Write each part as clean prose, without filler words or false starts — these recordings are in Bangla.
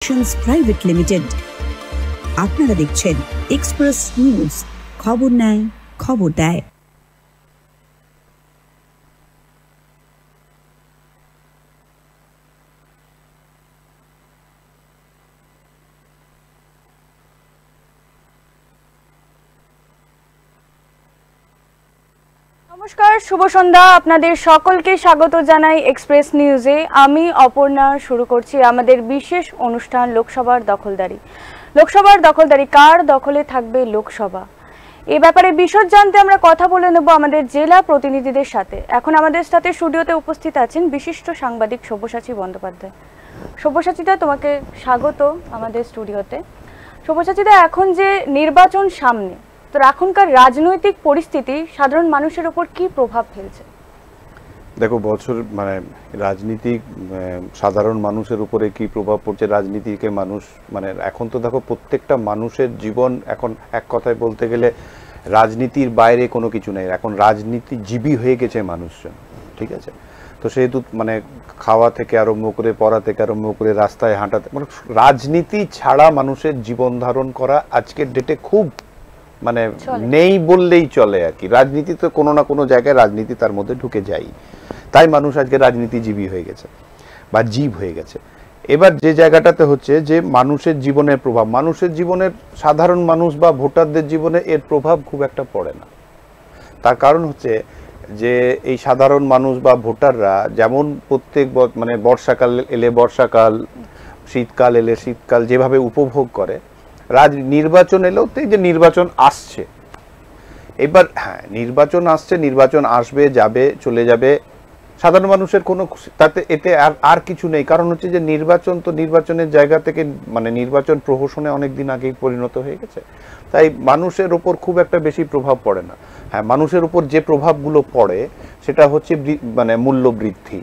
Private limited. আপনারা দেখছেন এক্সপ্রেস নিউজ, খবর নেয় খবর দেয়। নমস্কার, শুভ সন্ধ্যা। আপনাদের সকলকে স্বাগত জানাই এক্সপ্রেস নিউজে। আমি অপর্ণা শুরু করছি আমাদের বিশেষ অনুষ্ঠান লোকসভার দখলদারি। লোকসভার দখলদারি, কার দখলে থাকবে লোকসভা, এই ব্যাপারে বিশদ জানতে আমরা কথা বলে নেব আমাদের জেলা প্রতিনিধিদের সাথে। এখন আমাদের সাথে স্টুডিওতে উপস্থিত আছেন বিশিষ্ট সাংবাদিক সব্যসাচী বন্দ্যোপাধ্যায়। সব্যসাচীদা, তোমাকে স্বাগত আমাদের স্টুডিওতে। সব্যসাচীদা, এখন যে নির্বাচন সামনে, তো এখনকার রাজনৈতিক পরিস্থিতি সাধারণ মানুষের উপর কি প্রভাব ফেলছে? দেখো, রাজনীতিক সাধারণ মানুষের উপরে কি প্রভাব পড়ছে, রাজনীতিকে মানুষ এখন তো দেখো প্রত্যেকটা মানুষের জীবন এখন এক কথায় বলতে গেলে রাজনীতির বাইরে কোনো কিছু নেই। এখন রাজনীতিজীবী হয়ে গেছে মানুষজন, ঠিক আছে? তো সেহেতু খাওয়া থেকে আরম্ভ করে, পড়া থেকে আরম্ভ করে, রাস্তায় হাঁটাতে রাজনীতি ছাড়া মানুষের জীবন ধারণ করা আজকের ডেটে খুব নেই বললেই চলে আর কি। রাজনীতি তো কোনো না কোনো জায়গায় রাজনীতি তার মধ্যে ঢুকে যায়, তাই মানুষ আজকে রাজনীতিজীবী হয়ে গেছে বা জীব হয়ে গেছে। এবার যে জায়গাটাতে হচ্ছে যে মানুষের জীবনের প্রভাব, মানুষের জীবনের, সাধারণ মানুষ বা ভোটারদের জীবনে এর প্রভাব খুব একটা পড়ে না। তার কারণ হচ্ছে যে এই সাধারণ মানুষ বা ভোটাররা যেমন প্রত্যেক বর্ষাকাল এলে বর্ষাকাল, শীতকাল এলে শীতকাল যেভাবে উপভোগ করে, নির্বাচন এলেও তো যে নির্বাচন আসছে, এবার হ্যাঁ নির্বাচন আসছে, নির্বাচন আসবে, যাবে, চলে যাবে, সাধারণ মানুষের কোনো তাতে এতে আর কিছু নেই। কারণ হচ্ছে যে নির্বাচন তো নির্বাচনের জায়গা থেকে নির্বাচন প্রহসনে অনেক দিন আগেই পরিণত হয়ে গেছে, তাই মানুষের ওপর খুব একটা বেশি প্রভাব পড়ে না। হ্যাঁ, মানুষের উপর যে প্রভাবগুলো পড়ে সেটা হচ্ছে মূল্য বৃদ্ধি,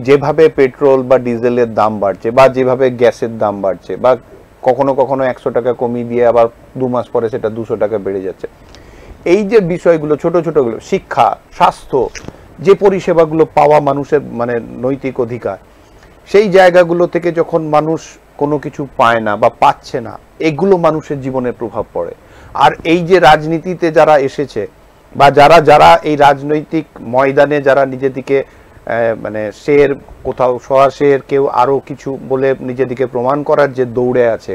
যেভাবে পেট্রোল বা ডিজেলের দাম বাড়ছে, বা যেভাবে গ্যাসের দাম বাড়ছে, বা কখনো কখনো 100 টাকা কমিয়ে দিয়ে আবার 2 মাস পরে সেটা 200 টাকা বেড়ে যাচ্ছে। এই যে বিষয়গুলো, ছোট ছোটগুলো, শিক্ষা, স্বাস্থ্য, যে পরিষেবাগুলো পাওয়া মানুষের নৈতিক অধিকার, সেই জায়গাগুলো থেকে যখন মানুষ কোনো কিছু পায় না বা পাচ্ছে না, এগুলো মানুষের জীবনে প্রভাব পড়ে। আর এই যে রাজনীতিতে যারা এসেছে বা যারা এই রাজনৈতিক ময়দানে যারা নিজেদিকে শের, কোথাও সওয়া শের, কেউ আরো কিছু বলে নিজেদিকে প্রমাণ করার যে দৌড়ে আছে,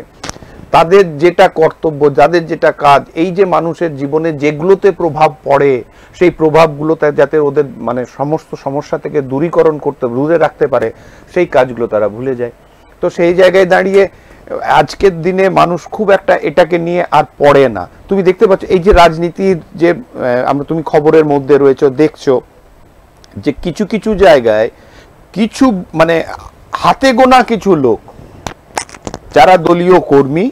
তাদের যেটা কর্তব্য, যাদের যেটা কাজ, এই যে মানুষের জীবনে যেগুলোতে প্রভাব পড়ে, সেই প্রভাবগুলোতে যাতে ওদের সমস্ত সমস্যা থেকে দূরে রাখতে পারে, সেই কাজগুলো তারা ভুলে যায়। তো সেই জায়গায় দাঁড়িয়ে আজকের দিনে মানুষ খুব একটা এটাকে নিয়ে আর পড়ে না। তুমি দেখতে পাচ্ছ এই যে রাজনীতির যে তুমি খবরের মধ্যে রয়েছো, দেখছো যে কিছু কিছু জায়গায় কিছু হাতে গোনা কিছু লোক যারা দলীয় কর্মী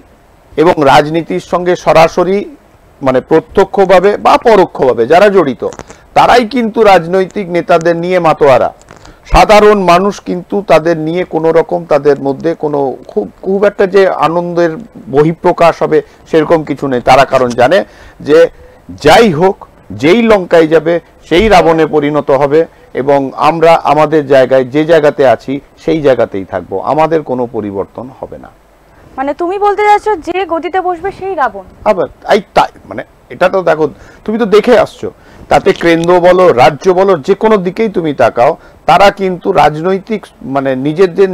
এবং রাজনীতির সঙ্গে সরাসরি প্রত্যক্ষভাবে বা পরোক্ষভাবে যারা জড়িত, তারাই কিন্তু রাজনৈতিক নেতাদের নিয়ে মাতোয়ারা। সাধারণ মানুষ কিন্তু তাদের নিয়ে কোনো রকম, তাদের মধ্যে কোনো খুব একটা যে আনন্দের বহিঃপ্রকাশ হবে সেরকম কিছু নেই। তারা কারণ জানে যে যাই হোক, যেই লঙ্কায় যাবে সেই রাবণে পরিণত হবে, এবং আমরা আমাদের জায়গায় যে জায়গাতে আছি সেই জায়গাতেই থাকবো, আমাদের কোনো পরিবর্তন হবে না। তুমি বলতে যাচ্ছ যে গদিতে বসবে সেই রাবণ। আবার তাই এটা তো দেখো, তুমি তো দেখে আসছো, তাতে কেন্দ্র বলো, রাজ্য বলো, যে কোনো দিকেই তুমি তাকাও, তারা কিন্তু রাজনৈতিক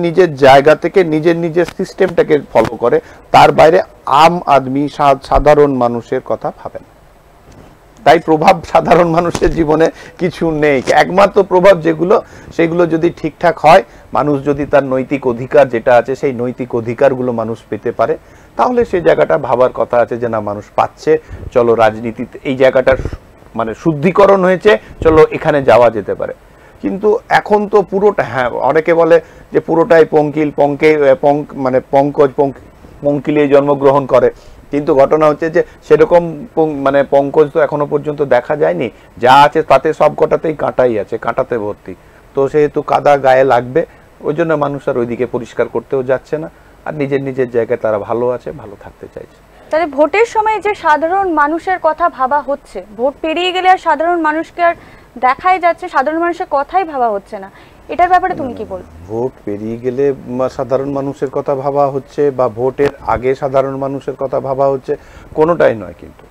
নিজের জায়গা থেকে নিজের সিস্টেমটাকে ফলো করে, তার বাইরে আম আদমি, সাধারণ মানুষের কথা ভাবে না। তাই প্রভাব সাধারণ মানুষের জীবনে কিছু নেই। একমাত্র প্রভাব যেগুলো, সেগুলো যদি ঠিকঠাক হয়, মানুষ যদি তার নৈতিক অধিকার যেটা আছে সেই নৈতিক অধিকারগুলো মানুষ পেতে পারে, তাহলে সেই জায়গাটা ভাবার কথা আছে যে না, মানুষ পাচ্ছে, চলো রাজনীতিতে এই জায়গাটার শুদ্ধিকরণ হয়েছে, চলো এখানে যাওয়া যেতে পারে। কিন্তু এখন তো পুরোটা, হ্যাঁ অনেকে বলে যে পুরোটাই পঙ্কিলে জন্মগ্রহণ করে, কিন্তু ঘটনা হচ্ছে যে সেরকম পঙ্কজ তো এখনো পর্যন্ত দেখা যায়নি। যা আছে তাতে সব কটাতেই কাঁটাই আছে, কাঁটাতে ভর্তি। তো সেহেতু কাদা গায়ে লাগবে, ওই জন্য মানুষ আর ওইদিকে পরিষ্কার করতেও যাচ্ছে না, আর নিজের জায়গায় তারা ভালো আছে, ভালো থাকতে চাইছে। তাহলে ভোটের সময় যে সাধারণ মানুষের কথা ভাবা হচ্ছে, ভোট পেরিয়ে গেলে আর সাধারণ মানুষকে আর দেখাই যাচ্ছে, সাধারণ মানুষের কথাই ভাবা হচ্ছে না, এটার ব্যাপারে তুমি কি বলবে? ভোট পেরিয়ে গেলে সাধারণ মানুষের কথা ভাবা হচ্ছে বা ভোটের আগে সাধারণ মানুষের কথা ভাবা হচ্ছে, কোনোটাই নয়। কিন্তু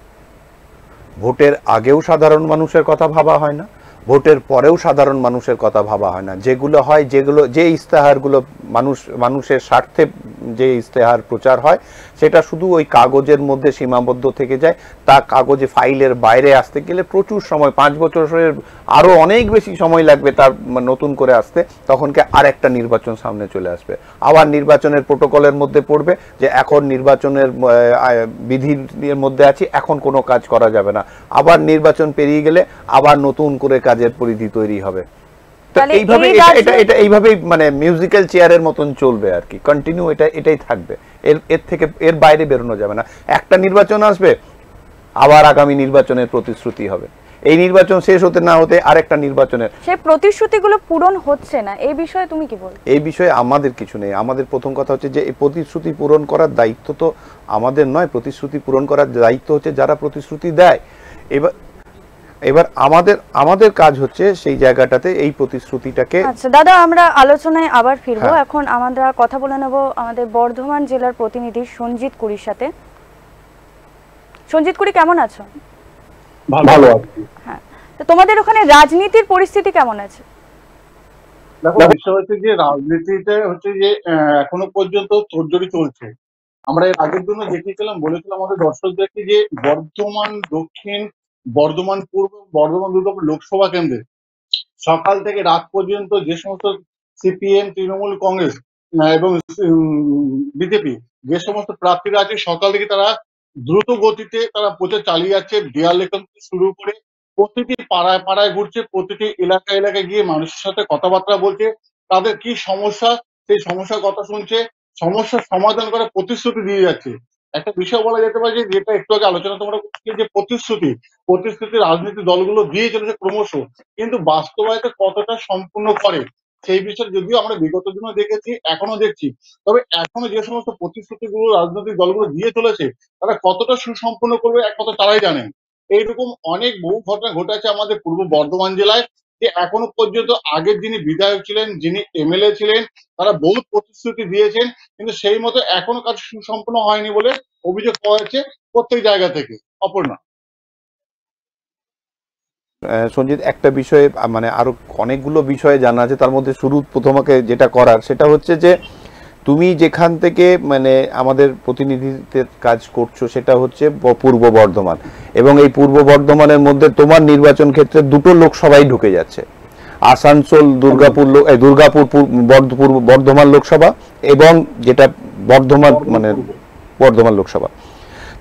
ভোটের আগেও সাধারণ মানুষের কথা ভাবা হয় না, ভোটের পরেও সাধারণ মানুষের কথা ভাবা হয় না। যেগুলো হয়, যে ইস্তেহারগুলো মানুষের স্বার্থে যে ইস্তেহার প্রচার হয়, সেটা শুধু ওই কাগজের মধ্যে সীমাবদ্ধ থেকে যায়। তা কাগজে ফাইলের বাইরে আসতে গেলে প্রচুর সময়, 5 বছরের আরও অনেক বেশি সময় লাগবে তার নতুন করে আসতে। তখনকে আরেকটা নির্বাচন সামনে চলে আসবে, আবার নির্বাচনের প্রোটোকলের মধ্যে পড়বে যে এখন নির্বাচনের বিধির মধ্যে আছি, এখন কোনো কাজ করা যাবে না। আবার নির্বাচন পেরিয়ে গেলে আবার নতুন করে কাজের পরিধি তৈরি হবে। এইভাবে এইভাবেই মানে মিউজিক্যাল চেয়ারের মতন চলবে আর কি, কন্টিনিউ এটাই থাকবে। এর বাইরে বেরোনো যাবে না। একটা নির্বাচন আসবে, আবার আগামী নির্বাচনের প্রতিশ্রুতি হবে, এই নির্বাচন শেষ হতে না হতে আরেকটা নির্বাচনের। সেই প্রতিশ্রুতিগুলো পূরণ হচ্ছে না, এই বিষয়ে তুমি কি বলবে? এই বিষয়ে আমাদের কিছু নেই। আমাদের প্রথম কথা হচ্ছে যে এই প্রতিশ্রুতি পূরণ করার দায়িত্ব তো আমাদের নয়, প্রতিশ্রুতি পূরণ করার দায়িত্ব হচ্ছে যারা প্রতিশ্রুতি দেয়। এবার আমাদের কাজ হচ্ছে সেই জায়গাটাতে এই প্রতিশ্রুতিটাকে। আচ্ছা দাদা, আমরা আলোচনায় আবার ফিরবো। এখন আমরা কথা বলে নেব আমাদের বর্ধমান জেলার প্রতিনিধি সঞ্জিত কুড়ির সাথে। সঞ্জিত কুড়ি, কেমন আছো? ভালো আছি। হ্যাঁ, তো তোমাদের ওখানে রাজনীতির পরিস্থিতি কেমন আছে? দেখো, বিষয় হচ্ছে যে রাজনীতিতে হচ্ছে যে এখনো পর্যন্ত তোড়জোড়ি চলছে। আমরা এর আগের দিনও দেখিয়েছিলাম, বলেছিলাম আমাদের দর্শকদেরকে যে বর্ধমান দক্ষিণ, বর্ধমান পূর্ব, বর্ধমান দুর্গাপুর লোকসভা কেন্দ্রে সকাল থেকে রাত পর্যন্ত যে সমস্ত সিপিএম, তৃণমূল কংগ্রেস এবং বিজেপি যে সমস্ত প্রার্থীরা আছে, সকাল থেকে তারা দ্রুত গতিতে তারা প্রচার চালিয়ে যাচ্ছে। দেয়াল লেখন থেকে শুরু করে প্রতিটি পাড়ায় পাড়ায় ঘুরছে, প্রতিটি এলাকায় এলাকায় গিয়ে মানুষের সাথে কথাবার্তা বলছে, তাদের কি সমস্যা সেই সমস্যার কথা শুনছে, সমস্যার সমাধান করে প্রতিশ্রুতি দিয়ে যাচ্ছে। একটা বিষয় বলা যেতে পারে যে যেটা একটু আগে আলোচনা তোমরা করছিলে, যে প্রতিশ্রুতি রাজনীতি দলগুলো দিয়ে চলেছে ক্রমশ, কিন্তু বাস্তবায়িত কতটা সম্পূর্ণ করে সেই বিষয়ে যদিও আমরা বিগত দিনে দেখেছি, এখনো দেখছি, তবে এখনো যে সমস্ত প্রতিশ্রুতিগুলো রাজনৈতিক দলগুলো দিয়ে চলেছে তারা কতটা সুসম্পন্ন করবে একমাত্র তারাই জানেন। এইরকম অনেক বহু ঘটনা ঘটেছে আমাদের পূর্ব বর্ধমান জেলায়, যে এখনো পর্যন্ত আগের যিনি বিধায়ক ছিলেন, যিনি এমএলএ ছিলেন, তারা বহু প্রতিশ্রুতি দিয়েছেন, কিন্তু সেই মতো এখনো কাজ সুসম্পন্ন হয়নি বলে অভিযোগ পাওয়া যাচ্ছে প্রত্যেক জায়গা থেকে। অপর্ণা। সঞ্জিত, একটা বিষয়ে মানে আরো অনেকগুলো বিষয়ে জানা আছে, তার মধ্যে প্রথমে যেটা করার সেটা হচ্ছে যে তুমি যেখান থেকে মানে আমাদের প্রতিনিধিত্বের কাজ করছো সেটা হচ্ছে পূর্ব বর্ধমান, এবং এই পূর্ব বর্ধমানের মধ্যে তোমার নির্বাচন ক্ষেত্রে দুটো লোকসভাই ঢুকে যাচ্ছে, আসানসোল দুর্গাপুর বর্ধমান লোকসভা এবং যেটা বর্ধমান লোকসভা।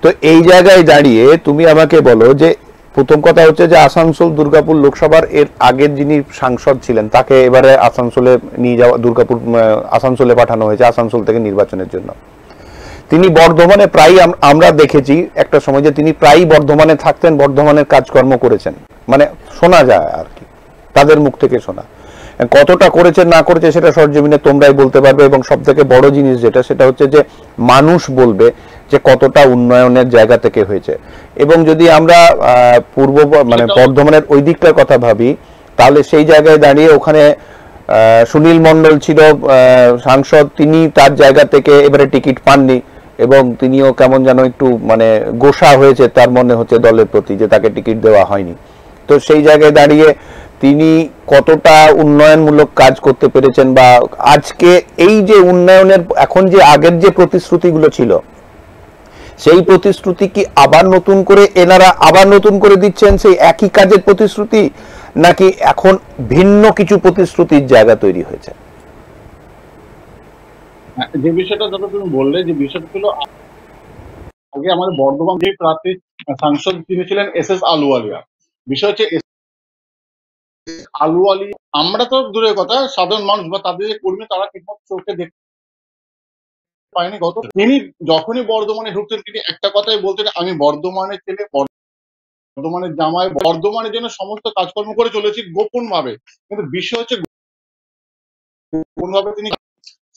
তো এই জায়গায় দাঁড়িয়ে তুমি আমাকে বলো যে প্রথম কথা হচ্ছে যে আসানসোল দুর্গাপুর লোকসভার এর আগের যিনি সাংসদ ছিলেন তাকে এবারে আসানসোলে নিয়ে যাওয়া, আসানসোলে পাঠানো হয়েছে আসানসোল থেকে নির্বাচনের জন্য। তিনি বর্ধমানে প্রায় আমরা দেখেছি একটা সময় যে তিনি প্রায় বর্ধমানে থাকতেন, বর্ধমানের কাজকর্ম করেছেন, মানে শোনা যায় আর কি, তাদের মুখ থেকে শোনা। কতটা করেছে না করেছে সেটা সরজমিনে তোমরাই বলতে পারবে। এবং সব থেকে বড় জিনিস যেটা, সেটা হচ্ছে যে মানুষ বলবে যে কতটা উন্নয়নের জায়গা থেকে হয়েছে। এবং যদি আমরা বর্ধমানের ওই দিকটার কথা ভাবি, তাহলে সেই জায়গায় দাঁড়িয়ে ওখানে সুনীল মণ্ডল ছিল সাংসদ, তিনি তার জায়গা থেকে এবারে টিকিট পাননি এবং তিনিও কেমন যেন একটু মানে গোসা হয়েছে তার মনে হচ্ছে দলের প্রতি, যে তাকে টিকিট দেওয়া হয়নি। তো সেই জায়গায় দাঁড়িয়ে তিনি কতটা উন্নয়নমূলক কাজ করতে পেরেছেন, বা আজকে এই যে উন্নয়নের এখন যে আগের যে প্রতিশ্রুতিগুলো ছিল সেই প্রতিশ্রুতি কি আবার নতুন করে এনারা আবার নতুন করে দিচ্ছেন সেই একই কাজের প্রতিশ্রুতি, নাকি এখন ভিন্ন কিছু প্রতিশ্রুতির জায়গা তৈরি হয়েছে? যে বিষয়টা যত তুমি বললে, যে বিষয়টা ছিল আগে আমাদের বর্ধমান যে প্রার্থী সাংসদ তিনি ছিলেন এস আলুওয়ালিয়া। বিষয় হচ্ছে আলুওয়ালি, আমরা তো দূরের কথা, সাধারণ মানুষ বা তাদের যে কর্মী তারা ঠিকমতো চোখে দেখতে পায়নি। তিনি যখনই বর্ধমানে ঢুকতেন তিনি একটা কথাই বলতেন, আমি বর্ধমানের ছেলে, বর্ধমানের জামাই, বর্ধমানের জন্য সমস্ত কাজকর্ম করে চলেছি গোপন ভাবে। কিন্তু বিষয় হচ্ছে গোপন ভাবে তিনি,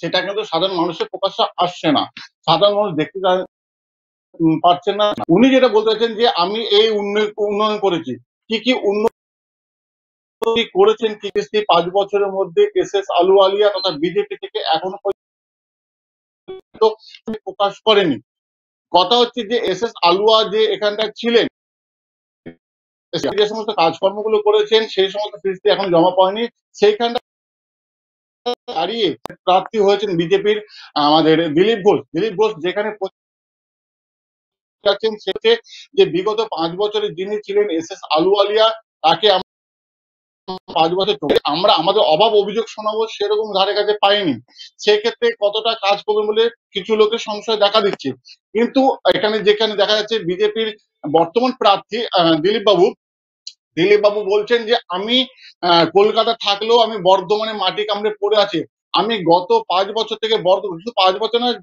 সেটা কিন্তু সাধারণ মানুষের প্রকাশ্যে আসছে না, সাধারণ মানুষ দেখতে পাচ্ছেন না। উনি যেটা বলতে চাইছেন যে আমি এই উন্নয়ন করেছি, কি কি উন্নয়ন করেছেন কি 5 বছরের মধ্যে এসএস আলুওয়ালিয়া তথা বিজেপি থেকে এখনো পর্যন্ত প্রকাশ করেনি। কথা হচ্ছে যে এসএস আলুয়া যে এখানটায় ছিলেন, যে সমস্ত কাজকর্মগুলো করেছেন সেই সমস্ত ফিস্তি এখন জমা পায়নি। সেইখানটা দাঁড়িয়ে প্রার্থী হয়েছেন বিজেপির আমাদের দিলীপ ঘোষ যেখানে যে বিগত 5 বছরে যিনি ছিলেন এসএস আলুওয়ালিয়া, তাকে 5 বছর আমরা আমাদের অভাব অভিযোগ শোনাবো সেরকম ধারে কাছে পাইনি। সেক্ষেত্রে কতটা কাজ করবে বলে কিছু লোকের সংশয় দেখা দিচ্ছে। কিন্তু এখানে যেখানে দেখা যাচ্ছে বিজেপির বর্তমান প্রার্থী দিলীপ বাবু বলছেন যে আমি কলকাতা থাকলেও আমি বর্ধমানে মাটি কামড়ে পড়ে আছে। আমি গত 5 বছর থেকে শুধু 5 বছর নয়,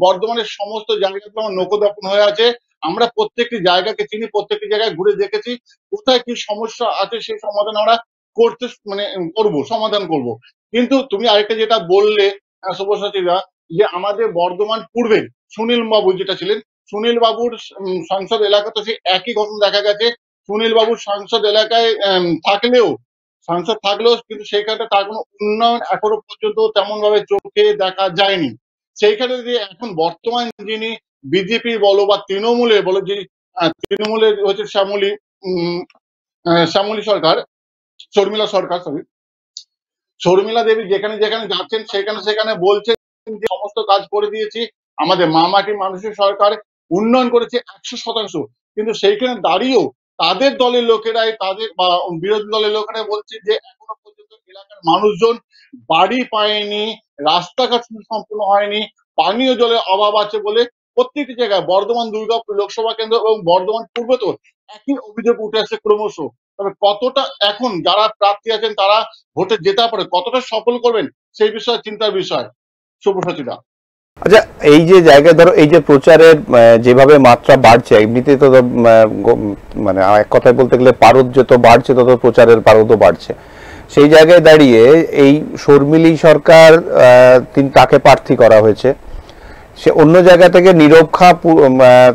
বর্ধমানের সমস্ত জায়গাগুলো আমার নখদর্পণ হয়ে আছে। আমরা প্রত্যেকটি জায়গাকে চিনি, প্রত্যেকটি জায়গায় ঘুরে দেখেছি, কোথায় কি সমস্যা আছে সেই সমাধান আমরা সমাধান করব। কিন্তু তুমি আরেকটা যেটা বললে শুভসাচীরা, যে আমাদের বর্ধমান পূর্বে সুনীল বাবু যেটা ছিলেন, সুনীল বাবুর সংসদ এলাকাতে সেই একই ঘটনা দেখা গেছে। সুনীল বাবুর সাংসদ এলাকায় সাংসদ থাকলেও কিন্তু সেইখানে তার কোনো উন্নয়ন এখনো পর্যন্ত তেমন ভাবে চোখে দেখা যায়নি। সেইখানে যে এখন বর্তমান যিনি বিজেপি বলো বা তৃণমূলের বলো, যে তৃণমূলের হচ্ছে শর্মিলা দেবী যেখানে যাচ্ছেন সেখানে বলছেন যে সমস্ত কাজ করে দিয়েছি, আমাদের মাটি মানুষের সরকার উন্নয়ন করেছে 100%। কিন্তু সেইখানে দাঁড়িয়েও তাদের দলের লোকেরাই বা বিরোধী দলের লোকেরা বলছে যে এখনো পর্যন্ত এলাকার মানুষজন বাড়ি পায়নি, রাস্তাঘাট সম্পূর্ণ হয়নি, পানীয় জলের অভাব আছে বলে প্রত্যেকটি জায়গায় বর্ধমান দুর্গাপুর লোকসভা কেন্দ্র এবং বর্ধমান পূর্ব তো একই অভিযোগ উঠে আসছে ক্রমশ। তবে কতটা এখন যারা প্রার্থী আছেন তারা ভোটে জেতা পরে কতটা সফল করবেন সেই বিষয়ে চিন্তার বিষয়। শুভসাচীরা, আচ্ছা, এই যে জায়গায় ধরো এই যে প্রচারের যেভাবে মাত্রা বাড়ছে, এমনিতে তো মানে এক কথায় বলতে গেলে পারদ যত বাড়ছে তত প্রচারের পারদও বাড়ছে। সেই জায়গায় দাঁড়িয়ে এই শর্মিলী সরকার তাকে প্রার্থী করা হয়েছে, সে অন্য জায়গা থেকে নীরব খা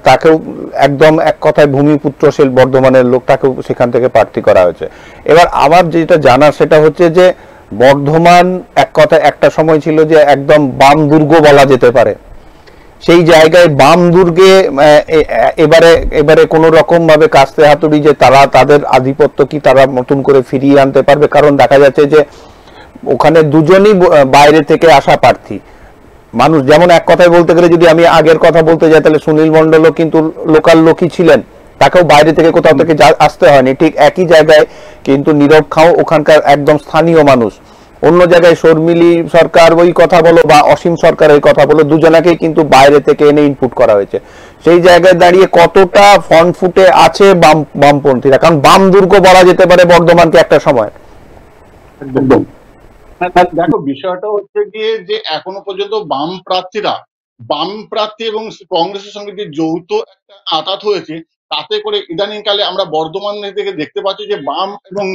তাকেও একদম এক কথায় ভূমিপুত্র সে বর্ধমানের লোক, তাকেও সেখান থেকে প্রার্থী করা হয়েছে। এবার আমার যেটা জানার সেটা হচ্ছে যে বর্ধমান এক কথায় একটা সময় ছিল যে একদম বাম দুর্গ বলা যেতে পারে। সেই জায়গায় বাম দুর্গে এবারে কোনো রকম ভাবে কাস্তে হাতুড়ি যে তারা তাদের আধিপত্য কি তারা নতুন করে ফিরিয়ে আনতে পারবে, কারণ দেখা যাচ্ছে যে ওখানে দুজনই বাইরে থেকে আসা প্রার্থী মানুষ। যেমন এক কথায় বলতে গেলে যদি আমি আগের কথা বলতে যাই তাহলে সুনীল মণ্ডলও কিন্তু লোকাল লোকই ছিলেন, তাকেও বাইরে থেকে কোথাও থেকে আসতে হয়নি। ঠিক একই জায়গায় কিন্তু নীরব খাও ওখানকার একদম স্থানীয় মানুষ। অন্য জায়গায় শর্মিলী সরকার ওই কথা বলো বা অসীম সরকার এই কথা বলো, দুজনাকেই কিন্তু বাইরে থেকে এনে ইনপুট করা হয়েছে। সেই জায়গায় দাঁড়িয়ে কতটা ফ্রন্ট ফুটে আছে বামপন্থীরা, কারণ বাম দুর্গ বলা যেতে পারে বর্ধমানকে একটা সময়। একদম দেখো, বিষয়টা হচ্ছে গিয়ে যে এখনো পর্যন্ত বাম প্রার্থী এবং কংগ্রেসের সঙ্গে যে যৌথ একটা আঘাত হয়েছে, তাতে করে ইদানিং কালে আমরা বর্ধমান থেকে দেখতে পাচ্ছি যে বাম এবং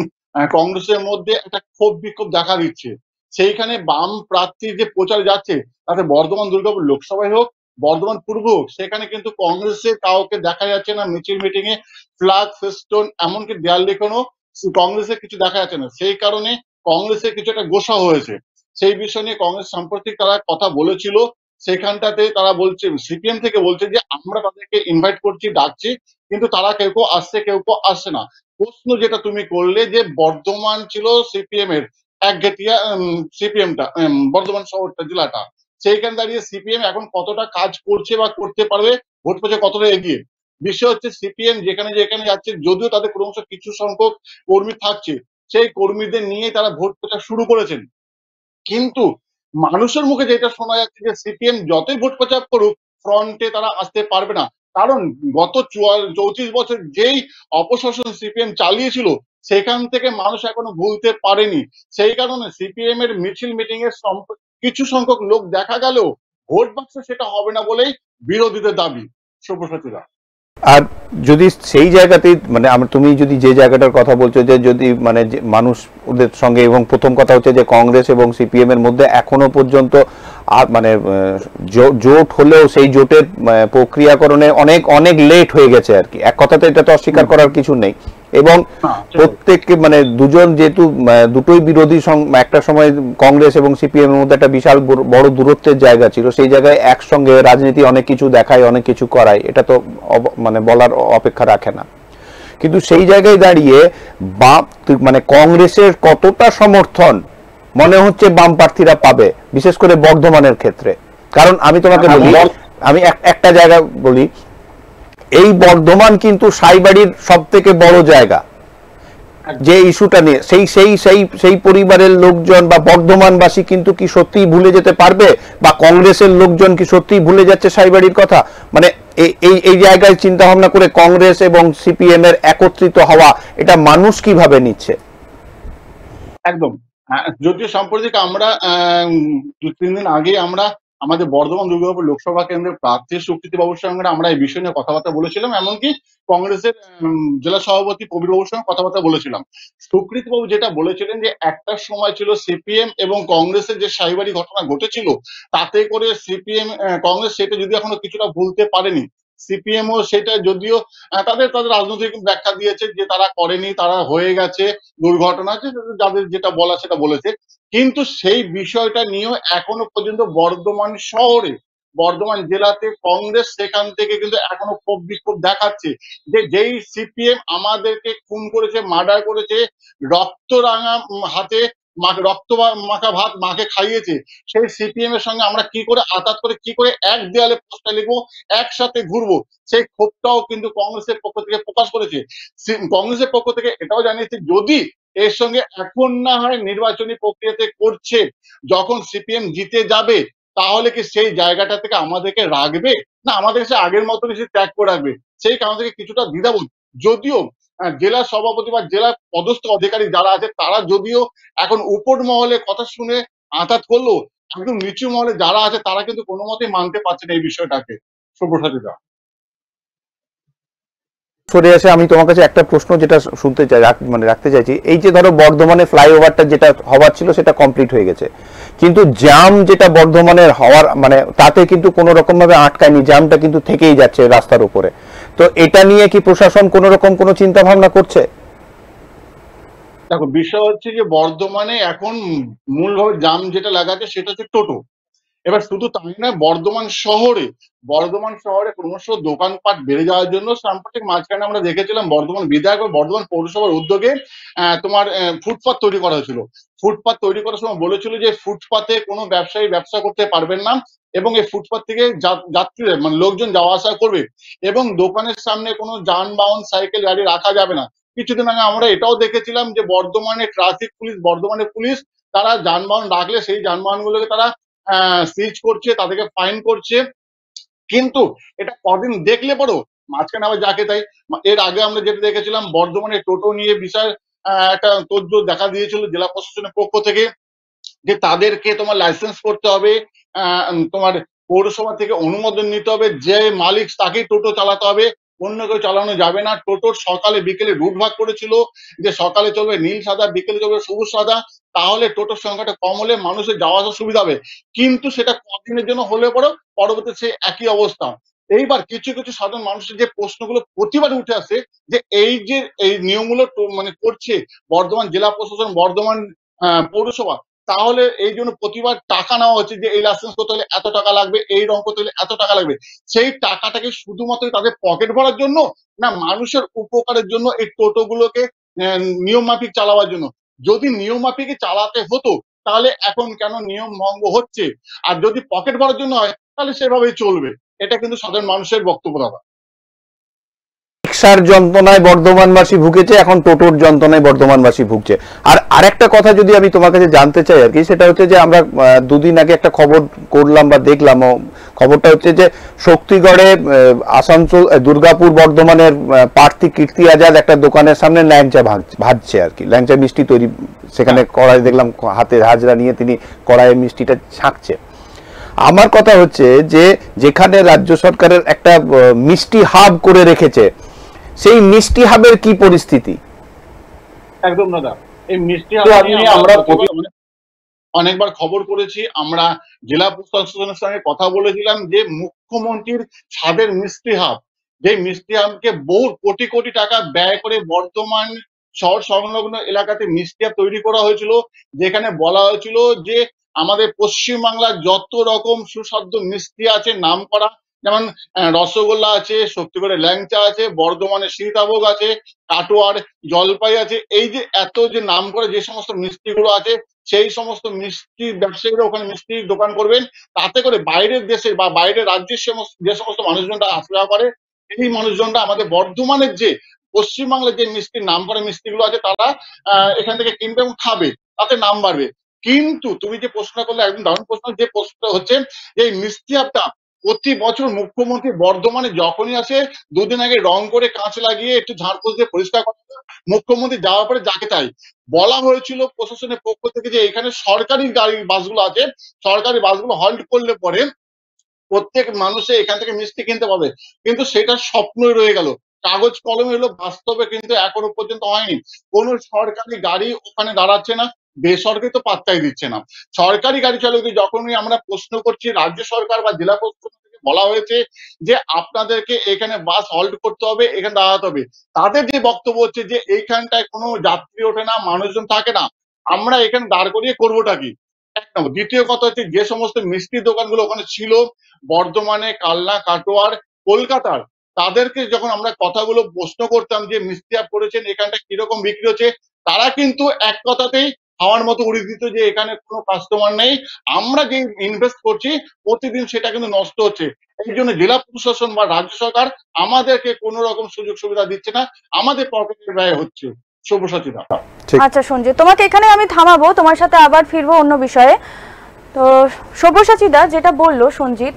কংগ্রেসের মধ্যে একটা ক্ষোভ বিক্ষোভ দেখা দিচ্ছে। সেইখানে বাম প্রার্থী যে প্রচার যাচ্ছে, তাতে বর্ধমান দুর্গাপুর লোকসভায় হোক, বর্ধমান পূর্ব হোক, সেখানে কিন্তু কংগ্রেসের কাউকে দেখা যাচ্ছে না মিছিল মিটিং এ ফ্ল্যাগ ফেস্টুন এমনকি দেয়াল লিখনও কংগ্রেসের কিছু দেখা যাচ্ছে না। সেই কারণে কংগ্রেসের কিছু একটা গোসা হয়েছে। সেই বিষয় নিয়ে কংগ্রেস সাম্প্রতিক তারা কথা বলেছিল, সেখানটাতে তারা বলছে, সিপিএম থেকে বলছে যে আমরা তাদেরকে ইনভাইট করছি, ডাকছি, কিন্তু তারা কেউ আসছে কেউ আসছে না। প্রশ্ন যেটা তুমি করলে যে বর্ধমান ছিল সিপিএম এর একঘেটিয়া, সিপিএমটা বর্ধমান শহরটা জেলাটা, সেইখানে দাঁড়িয়ে সিপিএম এখন কতটা কাজ করছে বা করতে পারবে, ভোট পেছে কতটা এগিয়ে। বিষয় হচ্ছে সিপিএম যেখানে যাচ্ছে, যদিও তাদের ক্রমশ কিছু সংখ্যক কর্মী থাকছে, সেই কর্মীদের নিয়ে তারা ভোট প্রচার শুরু করেছেন। কিন্তু মানুষের মুখে যেটা শোনা যাচ্ছে যে সিপিএম যতই ভোট প্রচার করুক ফ্রন্টে তারা আসতে পারবে না, কারণ গত 34 বছর যেই অপশাসন সিপিএম চালিয়েছিল সেখান থেকে মানুষ এখনো ভুলতে পারেনি। সেই কারণে সিপিএম এর মিছিল মিটিং এর কিছু সংখ্যক লোক দেখা গেলেও ভোট বাক্সে সেটা হবে না বলেই বিরোধীদের দাবি। শুভসাচীরা, আর যদি সেই জায়গাতেই মানে তুমি যদি যে জায়গাটার কথা বলছো যে যদি মানে মানুষ ওদের সঙ্গে, এবং প্রথম কথা হচ্ছে যে কংগ্রেস এবং সিপিএম এর মধ্যে এখনো পর্যন্ত মানে জোট হলেও সেই জোটের প্রক্রিয়াকরণে অনেক লেট হয়ে গেছে আর কি। এক কথাতে এটা তো অস্বীকার করার কিছু নেই। এবং হ্যাঁ, সেটাই। প্রত্যেককে মানে দুজন যেহেতু দুটোই বিরোধী একটা সময় কংগ্রেস এবং সিপিএম এর মধ্যে একটা বিশাল বড় দূরত্বের জায়গা ছিল, সেই জায়গায় একসঙ্গে রাজনীতি অনেক কিছু দেখায়, অনেক কিছু করায়, এটা তো মানে বলার অপেক্ষা রাখে না। কিন্তু সেই জায়গায় দাঁড়িয়ে মানে কংগ্রেসের কতটা সমর্থন মনে হচ্ছে বাম প্রার্থীরা পাবে, বিশেষ করে বর্ধমানের ক্ষেত্রে? কারণ আমি তোমাকে বলি, আমি একটা জায়গা বলি, এই বর্ধমান কিন্তু সাইবাড়ির সব থেকে বড় জায়গা। যে ইস্যুটা নিয়ে সেই সেই সেই সেই পরিবারের লোকজন বা বর্ধমানবাসী কিন্তু কি সত্যিই ভুলে যেতে পারবে, বা কংগ্রেসের লোকজন কি সত্যিই ভুলে যাচ্ছে সাইবাড়ির কথা? মানে এই এই জায়গায় চিন্তা ভাবনা করে কংগ্রেস এবং সিপিএম এর একত্রিত হওয়া, এটা মানুষ কিভাবে নিচ্ছে? একদম। যদিও সাম্প্রতিক আমরা 2-3 দিন আগে আমরা আমাদের বর্ধমান দুর্গাপুর লোকসভা কেন্দ্রের প্রার্থী সুকৃতি বাবুর সঙ্গে আমরা এই বিষয় নিয়ে কথাবার্তা বলেছিলাম, এমনকি কংগ্রেসের জেলা সভাপতি প্রবীর বাবুর সঙ্গে কথাবার্তা বলেছিলাম। সুকৃতি বাবু যেটা বলেছিলেন যে একটা সময় ছিল সিপিএম এবং কংগ্রেসের যে সাইবারি ঘটনা ঘটেছিল, তাতে করে সিপিএম কংগ্রেস সেটা যদি এখনো কিছুটা ভুলতে পারেনি, সিপিএম ও সেটা যদিও তাদের তাদের রাজনৈতিক ব্যাখ্যা দিয়েছে যে তারা করেনি, তারা হয়ে গেছে, দুর্ঘটনা আছে, যাদের যেটা বলা সেটা বলেছে। কিন্তু সেই বিষয়টা নিয়েও এখনো পর্যন্ত বর্ধমান শহরে, বর্ধমান জেলাতে কংগ্রেস সেখান থেকে কিন্তু এখনো ক্ষোভ বিক্ষোভ দেখাচ্ছে যে যেই সিপিএম আমাদেরকে খুন করেছে, মার্ডার করেছে, রক্ত রাঙা হাতে রক্ত মাখা ভাত মাকে খাইয়েছে, সেই সিপিএম এর সঙ্গে আমরা কি করে আতাত করে কি করে এক দেয়ালে পোস্টার লিখবো, একসাথে ঘুরবো, সেই ক্ষোভটাও কিন্তু কংগ্রেসের পক্ষ থেকে প্রকাশ করেছে। কংগ্রেসের পক্ষ থেকে এটাও জানিয়েছে যদি এর সঙ্গে এখন না হয় নির্বাচনী প্রক্রিয়াতে করছে, যখন সিপিএম জিতে যাবে তাহলে কি সেই জায়গাটা থেকে আমাদেরকে রাখবে, না আমাদের সে আগের মতনই সে ত্যাগ করে রাখবে, সেই কারণ থেকে কিছুটা দ্বিধাবোধ। যদিও জেলা সভাপতি বা জেলা পদস্থ অধিকারী যারা আছে তারা যদিও এখন উপর মহলে কথা শুনে আঘাত করলো, একদম নিচু মহলে যারা আছে তারা কিন্তু কোনো মতেই মানতে পারছে না এই বিষয়টাকে। সব্যসাচীরা সরে আসে, আমি তোমার কাছে একটা প্রশ্ন যেটা শুনতে চাই, মানে রাখতে চাইছি, এই যে ধরো বর্ধমানে ফ্লাইওভারটা যেটা হওয়ার ছিল সেটা কমপ্লিট হয়ে গেছে, কিন্তু জ্যাম যেটা বর্ধমানের হওয়ার মানে তাতে কিন্তু কোনো রকম ভাবে আটকায়নি, জ্যামটা কিন্তু থেকেই যাচ্ছে রাস্তার উপরে। তো এটা নিয়ে কি প্রশাসন কোনো রকম কোনো চিন্তা ভাবনা করছে? দেখো, বিষয় হচ্ছে যে বর্ধমানে এখন মূলভাবে জাম যেটা লাগাচ্ছে সেটা হচ্ছে টোটো। এবার শুধু তাই না, বর্ধমান শহরে ক্রমশ দোকানপাট বেড়ে যাওয়ার জন্য সাম্প্রতিক মাঝখানে আমরা দেখেছিলাম বর্ধমান বিধায়ক ও বর্ধমান পৌরসভার উদ্যোগে তোমার ফুটপাত তৈরি করা হয়েছিল। ফুটপাত তৈরি করার সময় বলেছিল যে ফুটপাতে কোনো ব্যবসায়ী ব্যবসা করতে পারবেন না, এবং এই ফুটপাত থেকে যাত্রীরা মানে লোকজন যাওয়া আসা করবে, এবং দোকানের সামনে কোনো যানবাহন সাইকেল গাড়ি রাখা যাবে না। কিছুদিন আগে আমরা এটাও দেখেছিলাম যে বর্ধমানে ট্রাফিক পুলিশ, বর্ধমানের পুলিশ, তারা যানবাহন রাখলে সেই যানবাহনগুলোকে তারা সিজ করছে, তাদেরকে ফাইন করছে। কিন্তু এটা কদিন দেখলে পরেও মাঝখানে আবার যাকে তাই। এর আগে আমরা যেটা দেখেছিলাম বর্ধমানে টোটো নিয়ে বিশাল একটা তোড়জোড় দেখা দিয়েছিল জেলা প্রশাসনের পক্ষ থেকে, যে তাদেরকে তোমার লাইসেন্স করতে হবে, তোমার পৌরসভা থেকে অনুমোদন নিতে হবে, যে মালিক তাকেই টোটো চালাতে হবে, অন্য কেউ চালানো যাবে না। টোটোর সকালে বিকেলে রুট ভাগ করেছিল, যে সকালে চলবে নীল সাদা, বিকেলে চলবে সবুজ সাদা, তাহলে টোটোর সংখ্যাটা কম হলে মানুষের যাওয়া আসার সুবিধা হবে। কিন্তু সেটা কদিনের জন্য হলে পরেও পরবর্তীতে সে একই অবস্থা। এইবার কিছু কিছু সাধারণ মানুষের যে প্রশ্নগুলো প্রতিবার উঠে আসে, যে এই যে এই নিয়মগুলো মানে করছে বর্ধমান জেলা প্রশাসন, বর্ধমান পৌরসভা, তাহলে এই জন্য প্রতিবার টাকা নেওয়া হচ্ছে, যে এই লাইসেন্স করতে হলে এত টাকা লাগবে, এই রং করতে হলে এত টাকা লাগবে। সেই টাকাটাকে শুধুমাত্র তাদের পকেট ভরার জন্য, না মানুষের উপকারের জন্য এই টোটোগুলোকে নিয়ম মাফিক চালাবার জন্য? যদি নিয়ম মাফিক চালাতে হতো তাহলে এখন কেন নিয়ম ভঙ্গ হচ্ছে? আর যদি পকেট ভরার জন্য হয় তাহলে সেভাবেই চলবে। এটা কিন্তু সাধারণ মানুষের বক্তব্য। দাদা, রিক্সার যন্ত্রণায় বর্ধমানবাসী ভুগেছে, এখন টোটোর যন্ত্রণায় বর্ধমানবাসী ভুগছে। আর আরেকটা কথা যদি আমি তোমার কাছে জানতে চাই আর কি, সেটা হচ্ছে যে আমরা দুদিন আগে একটা খবর করলাম বা দেখলাম, খবরটা হচ্ছে যে শক্তিগড়ে আসানসোল দুর্গাপুর বর্ধমানের প্রার্থী কীর্তি আজাদ একটা দোকানের সামনে ল্যাংচা ভাজছে আর কি, ল্যাংচা মিষ্টি তৈরি, সেখানে কড়াই দেখলাম হাতে হাজরা নিয়ে তিনি কড়াইয়ের মিষ্টিটা ছাঁকছে। আমার কথা হচ্ছে যে যেখানে রাজ্য সরকারের একটা মিষ্টি হাব করে রেখেছে, সেই মিষ্টি হাবের কি পরিস্থিতি? একদম দাদা, এই মিষ্টি হাব নিয়ে আমরা অনেকবার খবর করেছি, আমরা জেলা প্রশাসনের সঙ্গে কথা বলেছিলাম যে মুখ্যমন্ত্রীর ছাদের মিষ্টি হাব যে মিষ্টি আমকে বহু কোটি কোটি টাকা ব্যয় করে বর্ধমান শহর সংলগ্ন এলাকাতে মিষ্টি আম তৈরি করা হয়েছিল, যেখানে বলা হয়েছিল যে আমাদের পশ্চিমবাংলার যত রকম সুস্বাদু মিষ্টি আছে নাম করা, যেমন রসগোল্লা আছে, শক্তিগড়ের ল্যাংচা আছে, বর্ধমানের সীতাভোগ আছে, কাটোয়ার জলপাই আছে, এই যে এত যে নাম করা যে সমস্ত মিষ্টিগুলো আছে, সেই সমস্ত মিষ্টি ব্যবসায়ীরা ওখানে মিষ্টির দোকান করবেন, তাতে করে বাইরের দেশের বা বাইরের রাজ্যের যে সমস্ত মানুষজনরা আসা করে, এই মানুষজনরা আমাদের বর্ধমানের যে পশ্চিমবাংলার যে মিষ্টির নাম করা মিষ্টিগুলো আছে তারা এখান থেকে কিনবে এবং খাবে, তাতে নাম বাড়বে। কিন্তু তুমি যে প্রশ্ন করলে একদম দারুণ প্রশ্ন, যে প্রশ্নটা হচ্ছে যে এই মিষ্টি আপটা প্রতি বছর মুখ্যমন্ত্রী বর্ধমানে যখনই আসে, দুদিন আগে রং করে কাঁচ লাগিয়ে একটু ঝাড়পোছ দিয়ে পরিষ্কার করে, মুখ্যমন্ত্রী যাওয়ার পরে যাকে তাই বলা হয়েছিল প্রশাসনের পক্ষ থেকে যে এখানে সরকারি গাড়ি বাসগুলো আছে, সরকারি বাসগুলো হল্ট করলে পরে প্রত্যেক মানুষে এখান থেকে মিষ্টি কিনতে পাবে, কিন্তু সেটা স্বপ্নই রয়ে গেল, কাগজ কলমে হলো, বাস্তবে কিন্তু এখনো পর্যন্ত হয়নি। কোনো সরকারি গাড়ি ওখানে দাঁড়াচ্ছে না, বেসরকারি তো পাত্তাই দিচ্ছে না। সরকারি গাড়ি চালকদের যখনই আমরা প্রশ্ন করছি, রাজ্য সরকার বা জেলা প্রশাসন থেকে বলা হয়েছে যে আপনাদেরকে এখানে বাস হল্ট করতে হবে, এখানে দাঁড়াতে হবে, তাদের যে বক্তব্য হচ্ছে যে এইখানটায় কোনো যাত্রী ওঠে না, মানুষজন থাকে না, আমরা এখানে দাঁড় করিয়ে করবোটা কি? এক নম্বর। দ্বিতীয় কথা হচ্ছে যে সমস্ত মিষ্টির দোকানগুলো ওখানে ছিল বর্ধমানে, কালনা, কাটোয়ার, কলকাতার, তাদেরকে যখন আমরা কথাগুলো প্রশ্ন করতাম যে মিষ্টি আপ করেছেন এখানটা কিরকম বিক্রি হচ্ছে, তারা কিন্তু এক কথাতেই হাওয়ার মতো উড়িয়ে দিত যে এখানে কোনো কাস্টমার নেই, আমরা যে ইনভেস্ট করছি প্রতিদিন সেটা কিন্তু নষ্ট হচ্ছে। এই জন্য জেলা প্রশাসন বা রাজ্য সরকার আমাদেরকে কোনো রকম সুযোগ সুবিধা দিচ্ছে না, আমাদের পকেটের ব্যয় হচ্ছে। সব্যসাচীরা। আচ্ছা সঞ্জিত, তোমাকে এখানে আমি থামাবো, তোমার সাথে আবার ফিরবো অন্য বিষয়ে। তো সব্যসাচীদা যেটা বললো সঞ্জিত,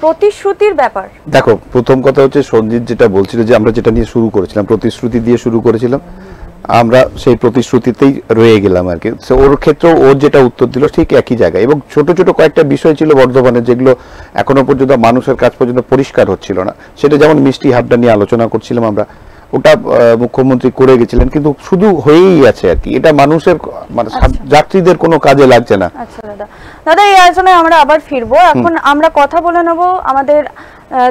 প্রতিশ্রুতির ব্যাপার, দেখো প্রথম কথা হচ্ছে সঞ্জিত যেটা বলছিল যে আমরা যেটা নিয়ে শুরু করেছিলাম, প্রতিশ্রুতি দিয়ে শুরু করেছিলাম, আমরা সেই প্রতিশ্রুতিতেই রয়ে গেলাম আর কি। ওর ক্ষেত্রেও ওর যেটা উত্তর দিল ঠিক একই জায়গায়, এবং ছোট ছোট কয়েকটা বিষয় ছিল বর্ধমানে যেগুলো এখনো পর্যন্ত মানুষের কাছ পর্যন্ত পরিষ্কার হচ্ছিল না, সেটা যেমন মিষ্টি হাবটা নিয়ে আলোচনা করছিলাম আমরা, ওটা মুখ্যমন্ত্রী করে গেছিলেন, কিন্তু শুধু হয়েই আছে আর কি, এটা মানুষের মানে যাত্রীদের কোনো কাজে লাগছে না। আচ্ছা দাদা, দাদা এই আলোচনায় আমরা আবার ফিরবো। এখন আমরা কথা বলে নেব আমাদের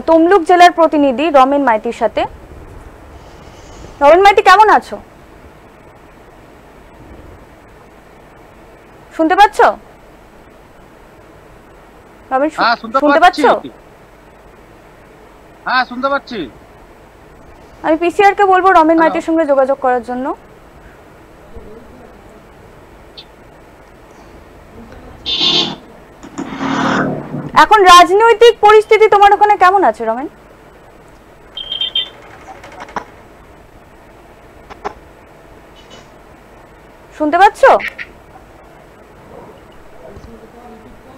তমলুক জেলার প্রতিনিধি রমেন মাইতির সাথে। রমেন মাইতি, কেমন আছো? শুনতে পাচ্ছ রমেন? শুনতে পাচ্ছ? হ্যাঁ শুনতে পাচ্ছি। আমি পিসিআর কে বলবো রমেন মাইতির সঙ্গে যোগাযোগ করার জন্য। এখন রাজনৈতিক পরিস্থিতি তোমার ওখানে কেমন আছে রমেন? শুনতে পাচ্ছ?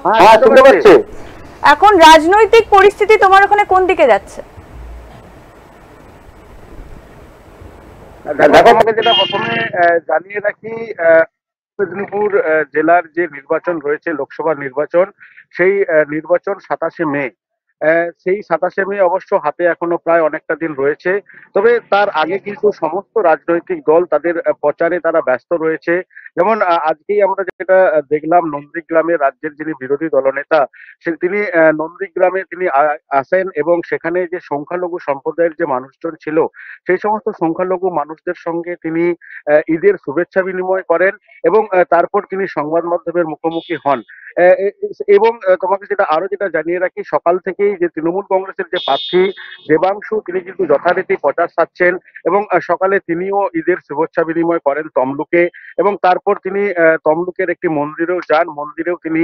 হ্যাঁ শুনতে পাচ্ছি। এখন রাজনৈতিক পরিস্থিতি তোমার ওখানে কোন দিকে যাচ্ছে? দেখো, আমাকে যেটা প্রথমে জানিয়ে রাখি, মেদিনীপুর জেলার যে নির্বাচন রয়েছে, লোকসভা নির্বাচন, সেই নির্বাচন 27শে মে। সেই 27শে মে অবশ্য হাতে এখনো প্রায় অনেকটা দিন রয়েছে, তবে তার আগে কিন্তু সমস্ত রাজনৈতিক দল তাদের প্রচারে তারা ব্যস্ত রয়েছে। যেমন আজকেই আমরা যেটা দেখলাম, নন্দীগ্রামে রাজ্যের যিনি বিরোধী দলনেতা, তিনি নন্দীগ্রামে তিনি আসেন এবং সেখানে যে সংখ্যালঘু সম্প্রদায়ের যে মানুষজন ছিল, সেই সমস্ত সংখ্যালঘু মানুষদের সঙ্গে তিনি ঈদের শুভেচ্ছা বিনিময় করেন এবং তারপর তিনি সংবাদ মাধ্যমের মুখোমুখি হন। এবং তোমাকে যেটা জানিয়ে রাখি, সকাল থেকেই যে তৃণমূল কংগ্রেসের যে প্রার্থী দেবাংশু, তিনি কিন্তু যথারীতি প্রচার সারছেন এবং সকালে তিনিও ঈদের শুভেচ্ছা বিনিময় করেন তমলুকে, এবং তারপর তিনি তমলুকের একটি মন্দিরেও যান, মন্দিরেও তিনি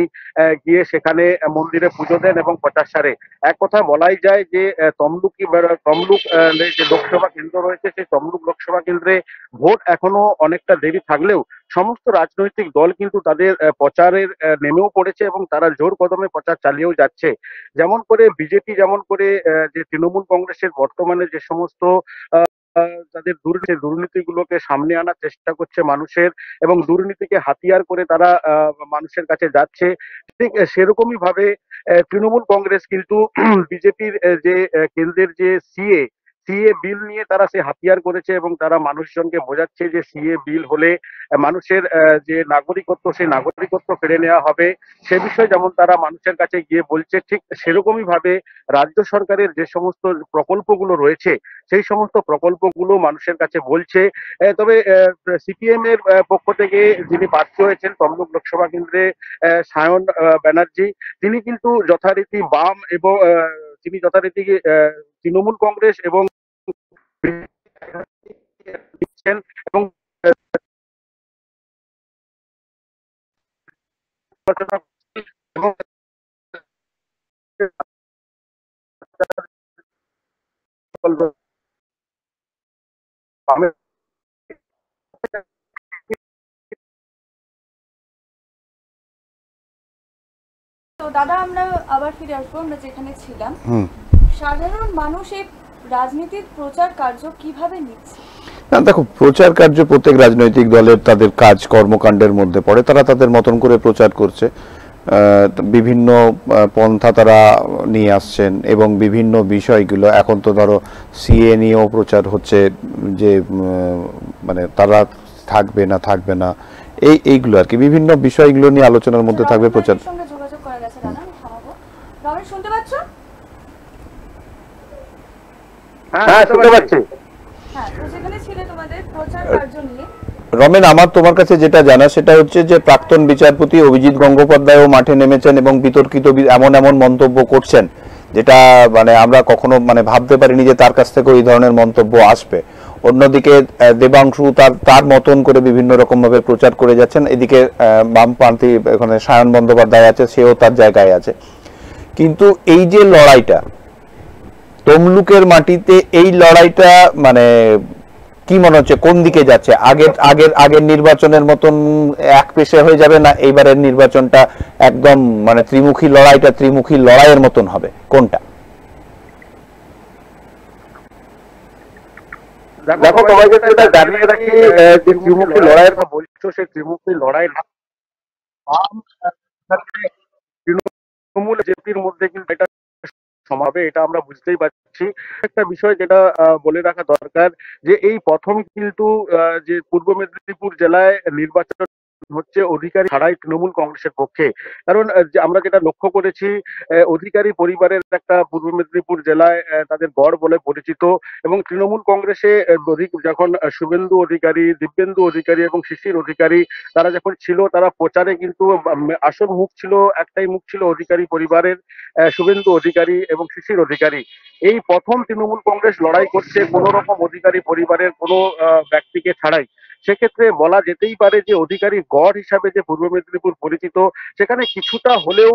গিয়ে সেখানে মন্দিরে পুজো দেন এবং প্রচার সারে। এক কথা বলাই যায় যে তমলুক যে লোকসভা কেন্দ্র রয়েছে, সেই তমলুক লোকসভা কেন্দ্রে ভোট এখনো অনেকটা দেরি থাকলেও সমস্ত রাজনৈতিক দল কিন্তু তাদের প্রচারের নেমেও পড়েছে এবং তারা জোর কদমে প্রচার চালিয়েও যাচ্ছে। যেমন করে বিজেপি, যেমন করে যে তৃণমূল কংগ্রেসের বর্তমানে যে সমস্ত তাদের দুর্নীতিগুলোকে সামনে আনার চেষ্টা করছে মানুষের, এবং দুর্নীতিকে হাতিয়ার করে তারা মানুষের কাছে যাচ্ছে, ঠিক সেরকমই ভাবে তৃণমূল কংগ্রেস কিন্তু বিজেপির যে কেন্দ্রের যে সিএ বিল নিয়ে তারা সে হাতিয়ার করেছে এবং তারা মানুষজনকে বোঝাচ্ছে যে সিএ বিল হলে মানুষের যে নাগরিকত্ব সেই নাগরিকত্ব ফিরে নেওয়া হবে। সে বিষয়ে যেমন তারা মানুষের কাছে গিয়ে বলছে, ঠিক সেরকমই ভাবে রাজ্য সরকারের যে সমস্ত প্রকল্পগুলো রয়েছে সেই সমস্ত প্রকল্পগুলো মানুষের কাছে বলছে। তবে সিপিএম এর পক্ষ থেকে যিনি প্রার্থী হয়েছেন তমলুক লোকসভা কেন্দ্রে সায়ন ব্যানার্জি, তিনি কিন্তু যথারীতি বাম এবং তিনি যথারীতি তৃণমূল কংগ্রেস এবং এবং এবং তো দাদা আমরা আবার ফিরে আসবো আমরা যেখানে ছিলাম। সাধারণ মানুষ এই রাজনীতির প্রচার কার্য কিভাবে নিচ্ছে? না দেখো, প্রচার কার্য প্রত্যেক রাজনৈতিক দলের তাদের কাজ কর্মকাণ্ডের মধ্যে পড়ে। তারা তাদের মতন করে প্রচার করছে, বিভিন্ন পন্থা তারা নিয়ে আসছেন এবং বিভিন্ন বিষয়গুলো এখন তো ধরো সিএ নিয়েও প্রচার হচ্ছে যে মানে তারা থাকবে না এইগুলো আর কি, বিভিন্ন বিষয়গুলো নিয়ে আলোচনার মধ্যে থাকবে প্রচার। সঙ্গে যোগাযোগ করা গেছে দাদা, আমি থামাবো। রমেশ শুনতে পাচ্ছ? হ্যাঁ শুনতে পাচ্ছি। হ্যাঁ, তো যেখানে ছিলে তোমাদের প্রচার কার্য নিয়ে রমেন, আমার তোমার কাছে যেটা জানা সেটা হচ্ছে যে প্রাক্তন বিচারপতি অভিজিৎ গঙ্গোপাধ্যায়ও মাঠে নেমেছেন এবং বিতর্কিত এমন মন্তব্য করছেন যেটা মানে আমরা কখনো মানে ভাবতে পারিনি যে তার কাছ থেকে ওই ধরনের মন্তব্য আসবে। অন্যদিকে দেবাংশু তার মতন করে বিভিন্ন রকম ভাবে প্রচার করে যাচ্ছেন। এদিকে বামপন্থী এখানে সায়ন বন্দ্যোপাধ্যায় আছে, সেও তার জায়গায় আছে। কিন্তু এই যে লড়াইটা তমলুকের মাটিতে, এই লড়াইটা মানে কি মনে হচ্ছে কোন দিকে যাচ্ছে? আগের নির্বাচনের মতন এক পেশে হয়ে যাবে, না এইবারের নির্বাচনটা একদম মানে ত্রিমুখী লড়াইয়ের মতন হবে, কোনটা? দেখো তোমাকে যেটা জানিয়ে রাখি, যে ত্রিমুখী লড়াইয়ের কথা বলছো সেই ত্রিমুখী লড়াই তৃণমূল জেপির মধ্যে কিন্তু এটা সমাবে, এটা আমরা বুঝতেই পারছি। একটা বিষয় যেটা বলে রাখা দরকার যে এই প্রথম কিন্তু যে পূর্ব মেদিনীপুর জেলায় নির্বাচন হচ্ছে অধিকারী ছাড়াই তৃণমূল কংগ্রেসের পক্ষে। কারণ আমরা যেটা লক্ষ্য করেছি, অধিকারী পরিবারের একটা পূর্ব মেদিনীপুর জেলায় তাদের গড় বলে পরিচিত এবং তৃণমূল কংগ্রেসে যখন শুভেন্দু অধিকারী, দিব্যেন্দু অধিকারী এবং শিশির অধিকারী তারা যখন ছিল, তারা প্রচারে কিন্তু আসল মুখ ছিল, একটাই মুখ ছিল অধিকারী পরিবারের, শুভেন্দু অধিকারী এবং শিশির অধিকারী। এই প্রথম তৃণমূল কংগ্রেস লড়াই করছে কোনো রকম অধিকারী পরিবারের কোনো ব্যক্তিকে ছাড়াই। সেক্ষেত্রে বলা যেতেই পারে যে অধিকারী গড় হিসাবে যে পূর্ব মেদিনীপুর পরিচিত, সেখানে কিছুটা হলেও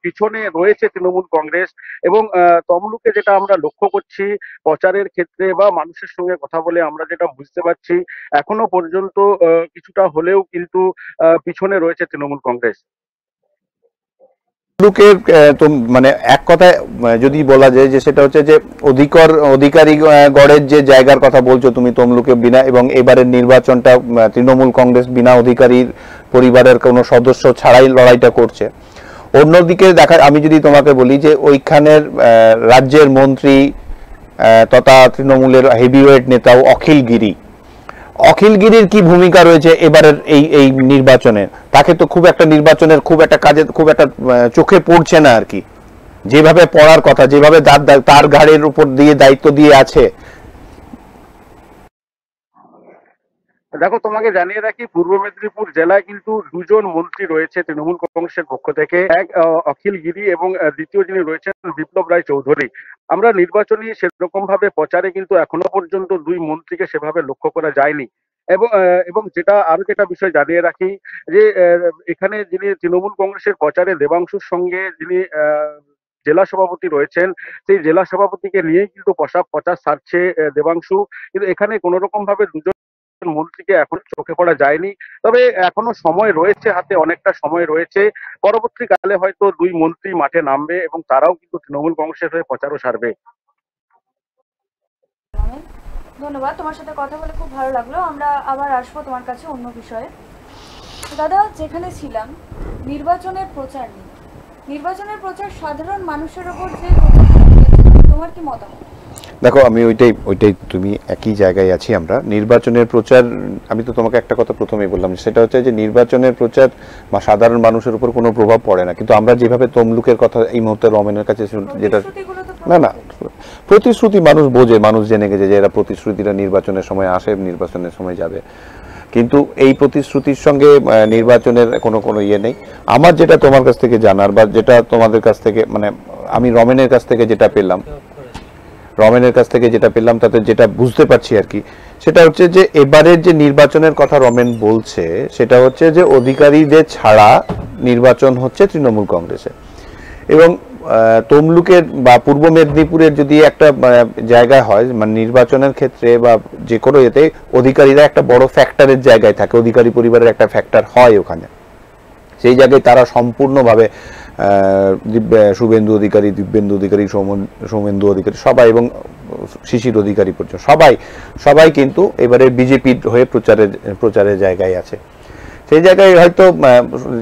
পিছনে রয়েছে তৃণমূল কংগ্রেস। এবং তমলুকে যেটা আমরা লক্ষ্য করছি প্রচারের ক্ষেত্রে বা মানুষের সঙ্গে কথা বলে আমরা যেটা বুঝতে পারছি, এখনো পর্যন্ত কিছুটা হলেও কিন্তু পিছনে রয়েছে তৃণমূল কংগ্রেস। তমলুকের মানে এক কথায় যদি বলা যায় যে সেটা হচ্ছে যে অধিকারী গড়ের যে জায়গার কথা বলছো তুমি তমলুকে, বিনা এবং এবারের নির্বাচনটা তৃণমূল কংগ্রেস বিনা অধিকারীর পরিবারের কোনো সদস্য ছাড়াই লড়াইটা করছে। অন্যদিকে আমি যদি তোমাকে বলি যে ওইখানের রাজ্যের মন্ত্রী তথা তৃণমূলের হেভিওয়েট নেতাও অখিল গিরির কি ভূমিকা রয়েছে এবারের এই নির্বাচনে? তাকে তো খুব একটা নির্বাচনের খুব একটা কাজে খুব একটা চোখে পড়ছে না আর কি, যেভাবে পড়ার কথা, যেভাবে তার ঘাড়ের উপর দিয়ে দায়িত্ব দিয়ে আছে। দেখো তোমাকে জানিয়ে রাখি, পূর্ব মেদিনীপুর জেলায় কিন্তু দুজন মন্ত্রী রয়েছে তৃণমূল কংগ্রেসের পক্ষ থেকে, এক অখিল গিরি এবং দ্বিতীয় যিনি রয়েছেন বিপ্লব রায় চৌধুরী। আমরা নির্বাচনী সেরকম ভাবে প্রচারে কিন্তু এখনো পর্যন্ত দুই মন্ত্রীকে সেভাবে লক্ষ্য করা যায়নি। এবং যেটা বিষয় জানিয়ে রাখি যে এখানে যিনি তৃণমূল কংগ্রেসের প্রচারে দেবাংশুর সঙ্গে যিনি জেলা সভাপতি রয়েছেন, সেই জেলা সভাপতিকে নিয়েই কিন্তু প্রচার সারছে দেবাংশু। কিন্তু এখানে কোনো রকম ভাবে দুজন মন্ত্রীকে এখন চোখে পড়া যায়নি। তবে এখনো সময় রয়েছে, হাতে অনেকটা সময় রয়েছে। পরবর্তীকালে হয়তো দুই মন্ত্রী মাঠে নামবে এবং তারাও কিন্তু তৃণমূল কংগ্রেসের হয়ে প্রচারও সারবে। ধন্যবাদ, তোমার সাথে কথা বলে খুব ভালো লাগলো। আমরা আবার আসবো তোমার কাছে অন্য বিষয়ে। দাদা যেখানে ছিলাম নির্বাচনের প্রচার নিয়ে, নির্বাচনের প্রচার সাধারণ মানুষের ওপর যে তোমার কি মতামত? দেখো আমি ওইটাই তুমি একই জায়গায় আছি। আমরা নির্বাচনের প্রচার, আমি তো তোমাকে একটা কথা প্রথমেই বললাম, সেটা হচ্ছে যে নির্বাচনের প্রচার বা সাধারণ মানুষের উপর কোনো প্রভাব পড়ে না, কিন্তু আমরা যেভাবে তমলুকের কথা এই মুহূর্তে রমেনের কাছে যেটা না প্রতিশ্রুতি মানুষ বোঝে, মানুষ জেনে গেছে যে এরা প্রতিশ্রুতিরা নির্বাচনের সময় আসে, নির্বাচনের সময় যাবে, কিন্তু এই প্রতিশ্রুতির সঙ্গে নির্বাচনের কোনো ইয়ে নেই। আমার যেটা তোমার কাছ থেকে জানার বা যেটা তোমাদের কাছ থেকে মানে আমি রমেনের কাছ থেকে যেটা পেলাম তাতে যেটা বুঝতে পারছি আর কি, সেটা হচ্ছে যে এবারের যে নির্বাচনের কথা রমেন বলছে সেটা হচ্ছে যে অধিকারীদের ছাড়া নির্বাচন হচ্ছে তৃণমূল কংগ্রেসে। এবং তমলুকের বা পূর্ব মেদিনীপুরের যদি একটা জায়গায় হয় মানে নির্বাচনের ক্ষেত্রে বা যে কোনো এতে অধিকারীরা একটা বড় ফ্যাক্টরের জায়গায় থাকে, অধিকারী পরিবারের একটা ফ্যাক্টর হয় ওখানে, সেই জায়গায় তারা সম্পূর্ণভাবে শুভেন্দু অধিকারী, দিব্যেন্দু অধিকারী, সৌমেন্দু অধিকারী সবাই এবং শিশির অধিকারী পর্যন্ত সবাই কিন্তু এবারে বিজেপির হয়ে প্রচারের জায়গায় আছে। সেই জায়গায় হয়তো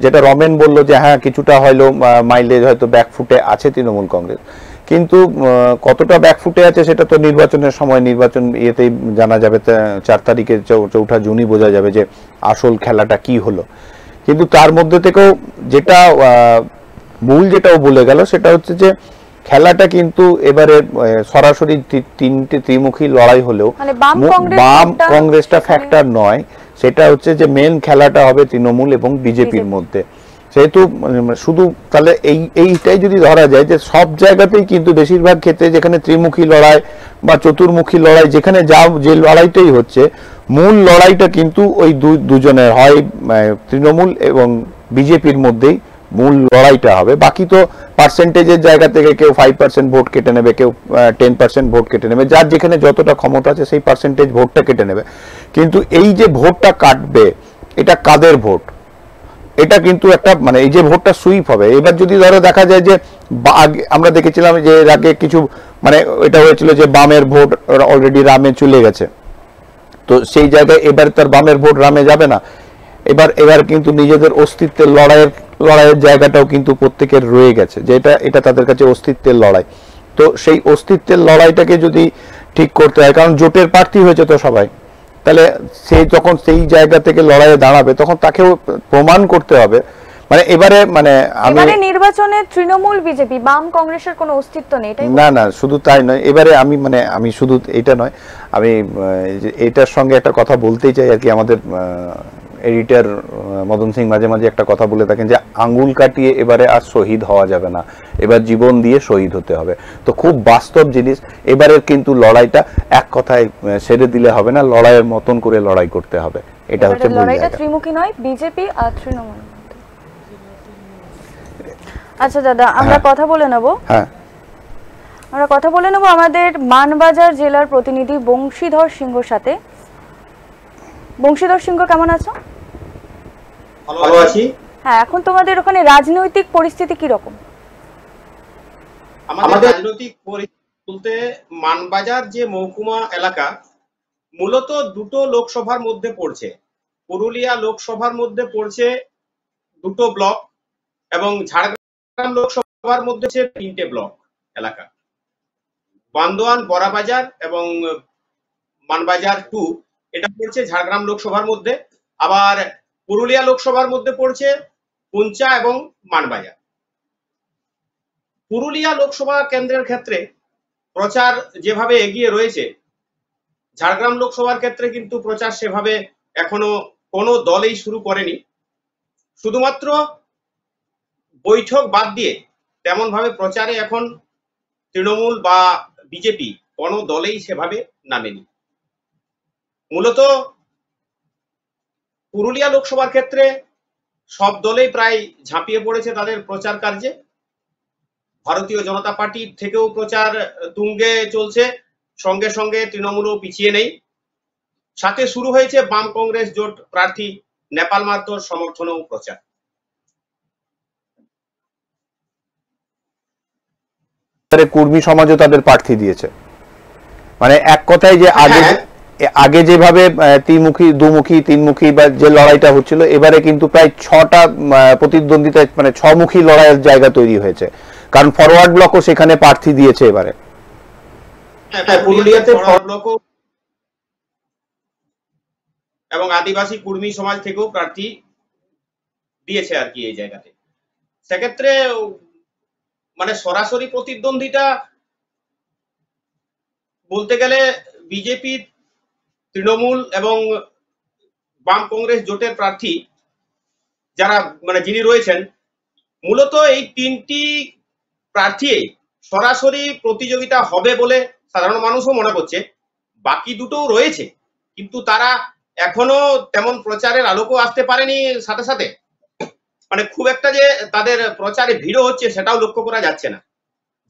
যেটা রমেন বলল যে হ্যাঁ কিছুটা হয়তো মাইলেজ হয়তো ব্যাকফুটে আছে তৃণমূল কংগ্রেস, কিন্তু কতটা ব্যাকফুটে আছে সেটা তো নির্বাচনের সময় নির্বাচন ইয়েতেই জানা যাবে। 4 তারিখের 4 জুনই বোঝা যাবে যে আসল খেলাটা কি হলো। কিন্তু তার মধ্যে থেকেও যেটা মূল যেটাও বলে গেল সেটা হচ্ছে যে খেলাটা কিন্তু এবারে সরাসরি 3টে ত্রিমুখী লড়াই হলেও বাম কংগ্রেসটা ফ্যাক্টর নয়, সেটা হচ্ছে যে মেন খেলাটা হবে তৃণমূল এবং বিজেপির মধ্যে। সেহেতু শুধু তাহলে এইটাই যদি ধরা যায় যে সব জায়গাতেই কিন্তু বেশিরভাগ ক্ষেত্রে যেখানে ত্রিমুখী লড়াই বা চতুর্মুখী লড়াই যেখানে যে লড়াইটাই হচ্ছে, মূল লড়াইটা কিন্তু ওই দুজনের হয় তৃণমূল এবং বিজেপির মধ্যেই মূল লড়াইটা হবে। বাকি তো পার্সেন্টেজের জায়গা থেকে কেউ 5% ভোট কেটে নেবে, কেউ 10% ভোট কেটে নেবে, যার যেখানে যতটা ক্ষমতা আছে সেই পার্সেন্টেজ ভোটটা কেটে নেবে। কিন্তু এই যে ভোটটা কাটবে এটা কাদের ভোট, এটা কিন্তু একটা মানে এই যে ভোটটা সুইপ হবে। এবার যদি ধরো দেখা যায় যে আমরা দেখেছিলাম যে এর আগে কিছু মানে এটা হয়েছিল যে বামের ভোট অলরেডি রামে চলে গেছে, তো সেই জায়গায় এবার তার বামের ভোট রামে যাবে না। এবার কিন্তু নিজেদের অস্তিত্বের লড়াইয়ের জায়গাটাও কিন্তু প্রত্যেকের রয়ে গেছে, যে এটা তাদের কাছে অস্তিত্বের লড়াই। তো সেই অস্তিত্বের লড়াইটাকে যদি ঠিক করতে হয়, কারণ জোটের প্রার্থী হয়েছে তো সবাই, তাহলে সে যখন সেই জায়গা থেকে লড়াইয়ে দাঁড়াবে তখন তাকেও প্রমাণ করতে হবে। মানে এবারে আমি নির্বাচনে তৃণমূল বিজেপি বাম কংগ্রেসের কোনো অস্তিত্ব নেই, না শুধু তাই নয়, এবারে আমি শুধু এটা নয়, আমি এটার সঙ্গে একটা কথা বলতেই চাই আর কি। আমাদের এডিটর মদন সিং মাঝে মাঝে একটা কথা বলে থাকেন যে আঙ্গুল কাটিয়ে এবারে আর শহীদ হওয়া যাবে না, এবার জীবন দিয়ে শহীদ হতে হবে। তো খুব বাস্তব জিনিস, এবারের কিন্তু লড়াইটা এক কথায় সেরে দিলে হবে না, লড়াইয়ের মতন করে লড়াই করতে হবে। এটা হচ্ছে লড়াইটা ত্রিমুখী নয়, বিজেপি আর তৃণমূল। আচ্ছা দাদা, আমরা কথা বলে নেব। হ্যাঁ, আমরা কথা বলে নেব আমাদের মানবাজার জেলার প্রতিনিধি বংশীধর সিংহর সাথে। বংশীধর সিংহ, কেমন আছো? ভালো আছি। হ্যাঁ, এখন তোমাদের ওখানে রাজনৈতিক পরিস্থিতি কি রকম? আমাদের রাজনৈতিক পরিস্থিতি বলতে মানবাজার যে মহকুমা এলাকা মূলত দুটো লোকসভার মধ্যে পড়ছে। পুরুলিয়া লোকসভার মধ্যে পড়ছে 2টো ব্লক এবং ঝাড়গ্রাম লোকসভার মধ্যে 3টে ব্লক এলাকা। বান্দোয়ান, বড়াবাজার এবং মানবাজার 2 এটা পড়ছে ঝাড়গ্রাম লোকসভার মধ্যে। আবার পুরুলিয়া লোকসভার মধ্যে পড়ছে পুঞ্চা এবং মানবাজার। পুরুলিয়া লোকসভা কেন্দ্রের ক্ষেত্রে প্রচার যেভাবে এগিয়ে রয়েছে, ঝাড়গ্রাম লোকসভার ক্ষেত্রে কিন্তু প্রচার সেভাবে এখনো কোনো দলেই শুরু করেনি। শুধুমাত্র বৈঠক বাদ দিয়ে তেমন ভাবে প্রচারে এখন তৃণমূল বা বিজেপি কোনো দলেই সেভাবে নামেনি। মূলত পুরুলিয়া লোকসভার ক্ষেত্রে সব দলেই প্রায় ঝাঁপিয়ে পড়েছে তাদের প্রচার কার্যে। ভারতীয় জনতা পার্টি থেকেও প্রচার তুঙ্গে চলছে, সঙ্গে সঙ্গে তৃণমূলও পিছিয়ে নেই। সাথে শুরু হয়েছে বাম কংগ্রেস জোট প্রার্থী নেপাল মাহাতোর সমর্থনেও প্রচার। কর্মী সমাজও তাদের প্রার্থী দিয়েছে। মানে এক কথায় যে আগে যেভাবে ত্রিমুখী, দুমুখী, তিনমুখী বা যে লড়াইটা হচ্ছিল, এবারে কিন্তু প্রায় 6টা প্রতিদ্বন্দ্বিতা মানে 6মুখী লড়াইয়ের জায়গা তৈরি হয়েছে, কারণ ফরওয়ার্ড ব্লকও সেখানে প্রার্থী দিয়েছে এবারে। পুরুলিয়াতে ফরওয়ার্ড ব্লক এবং আদিবাসী কুর্মী সমাজ থেকেও প্রার্থী দিয়েছে আর কি এই জায়গাতে। সেক্ষেত্রে মানে সরাসরি প্রতিদ্বন্দ্বিতা বলতে গেলে বিজেপি, তৃণমূল এবং বাম কংগ্রেস জোটের প্রার্থী যারা মানে যিনি রয়েছেন, মূলত এই তিনটি প্রার্থী সরাসরি প্রতিযোগিতা হবে বলে সাধারণ মানুষও মনে করছে। বাকি দুটোও রয়েছে, কিন্তু তারা এখনো তেমন প্রচারের আলোকও আসতে পারেনি। সাথে সাথে মানে খুব একটা যে তাদের প্রচারে ভিড়ও হচ্ছে সেটাও লক্ষ্য করা যাচ্ছে না।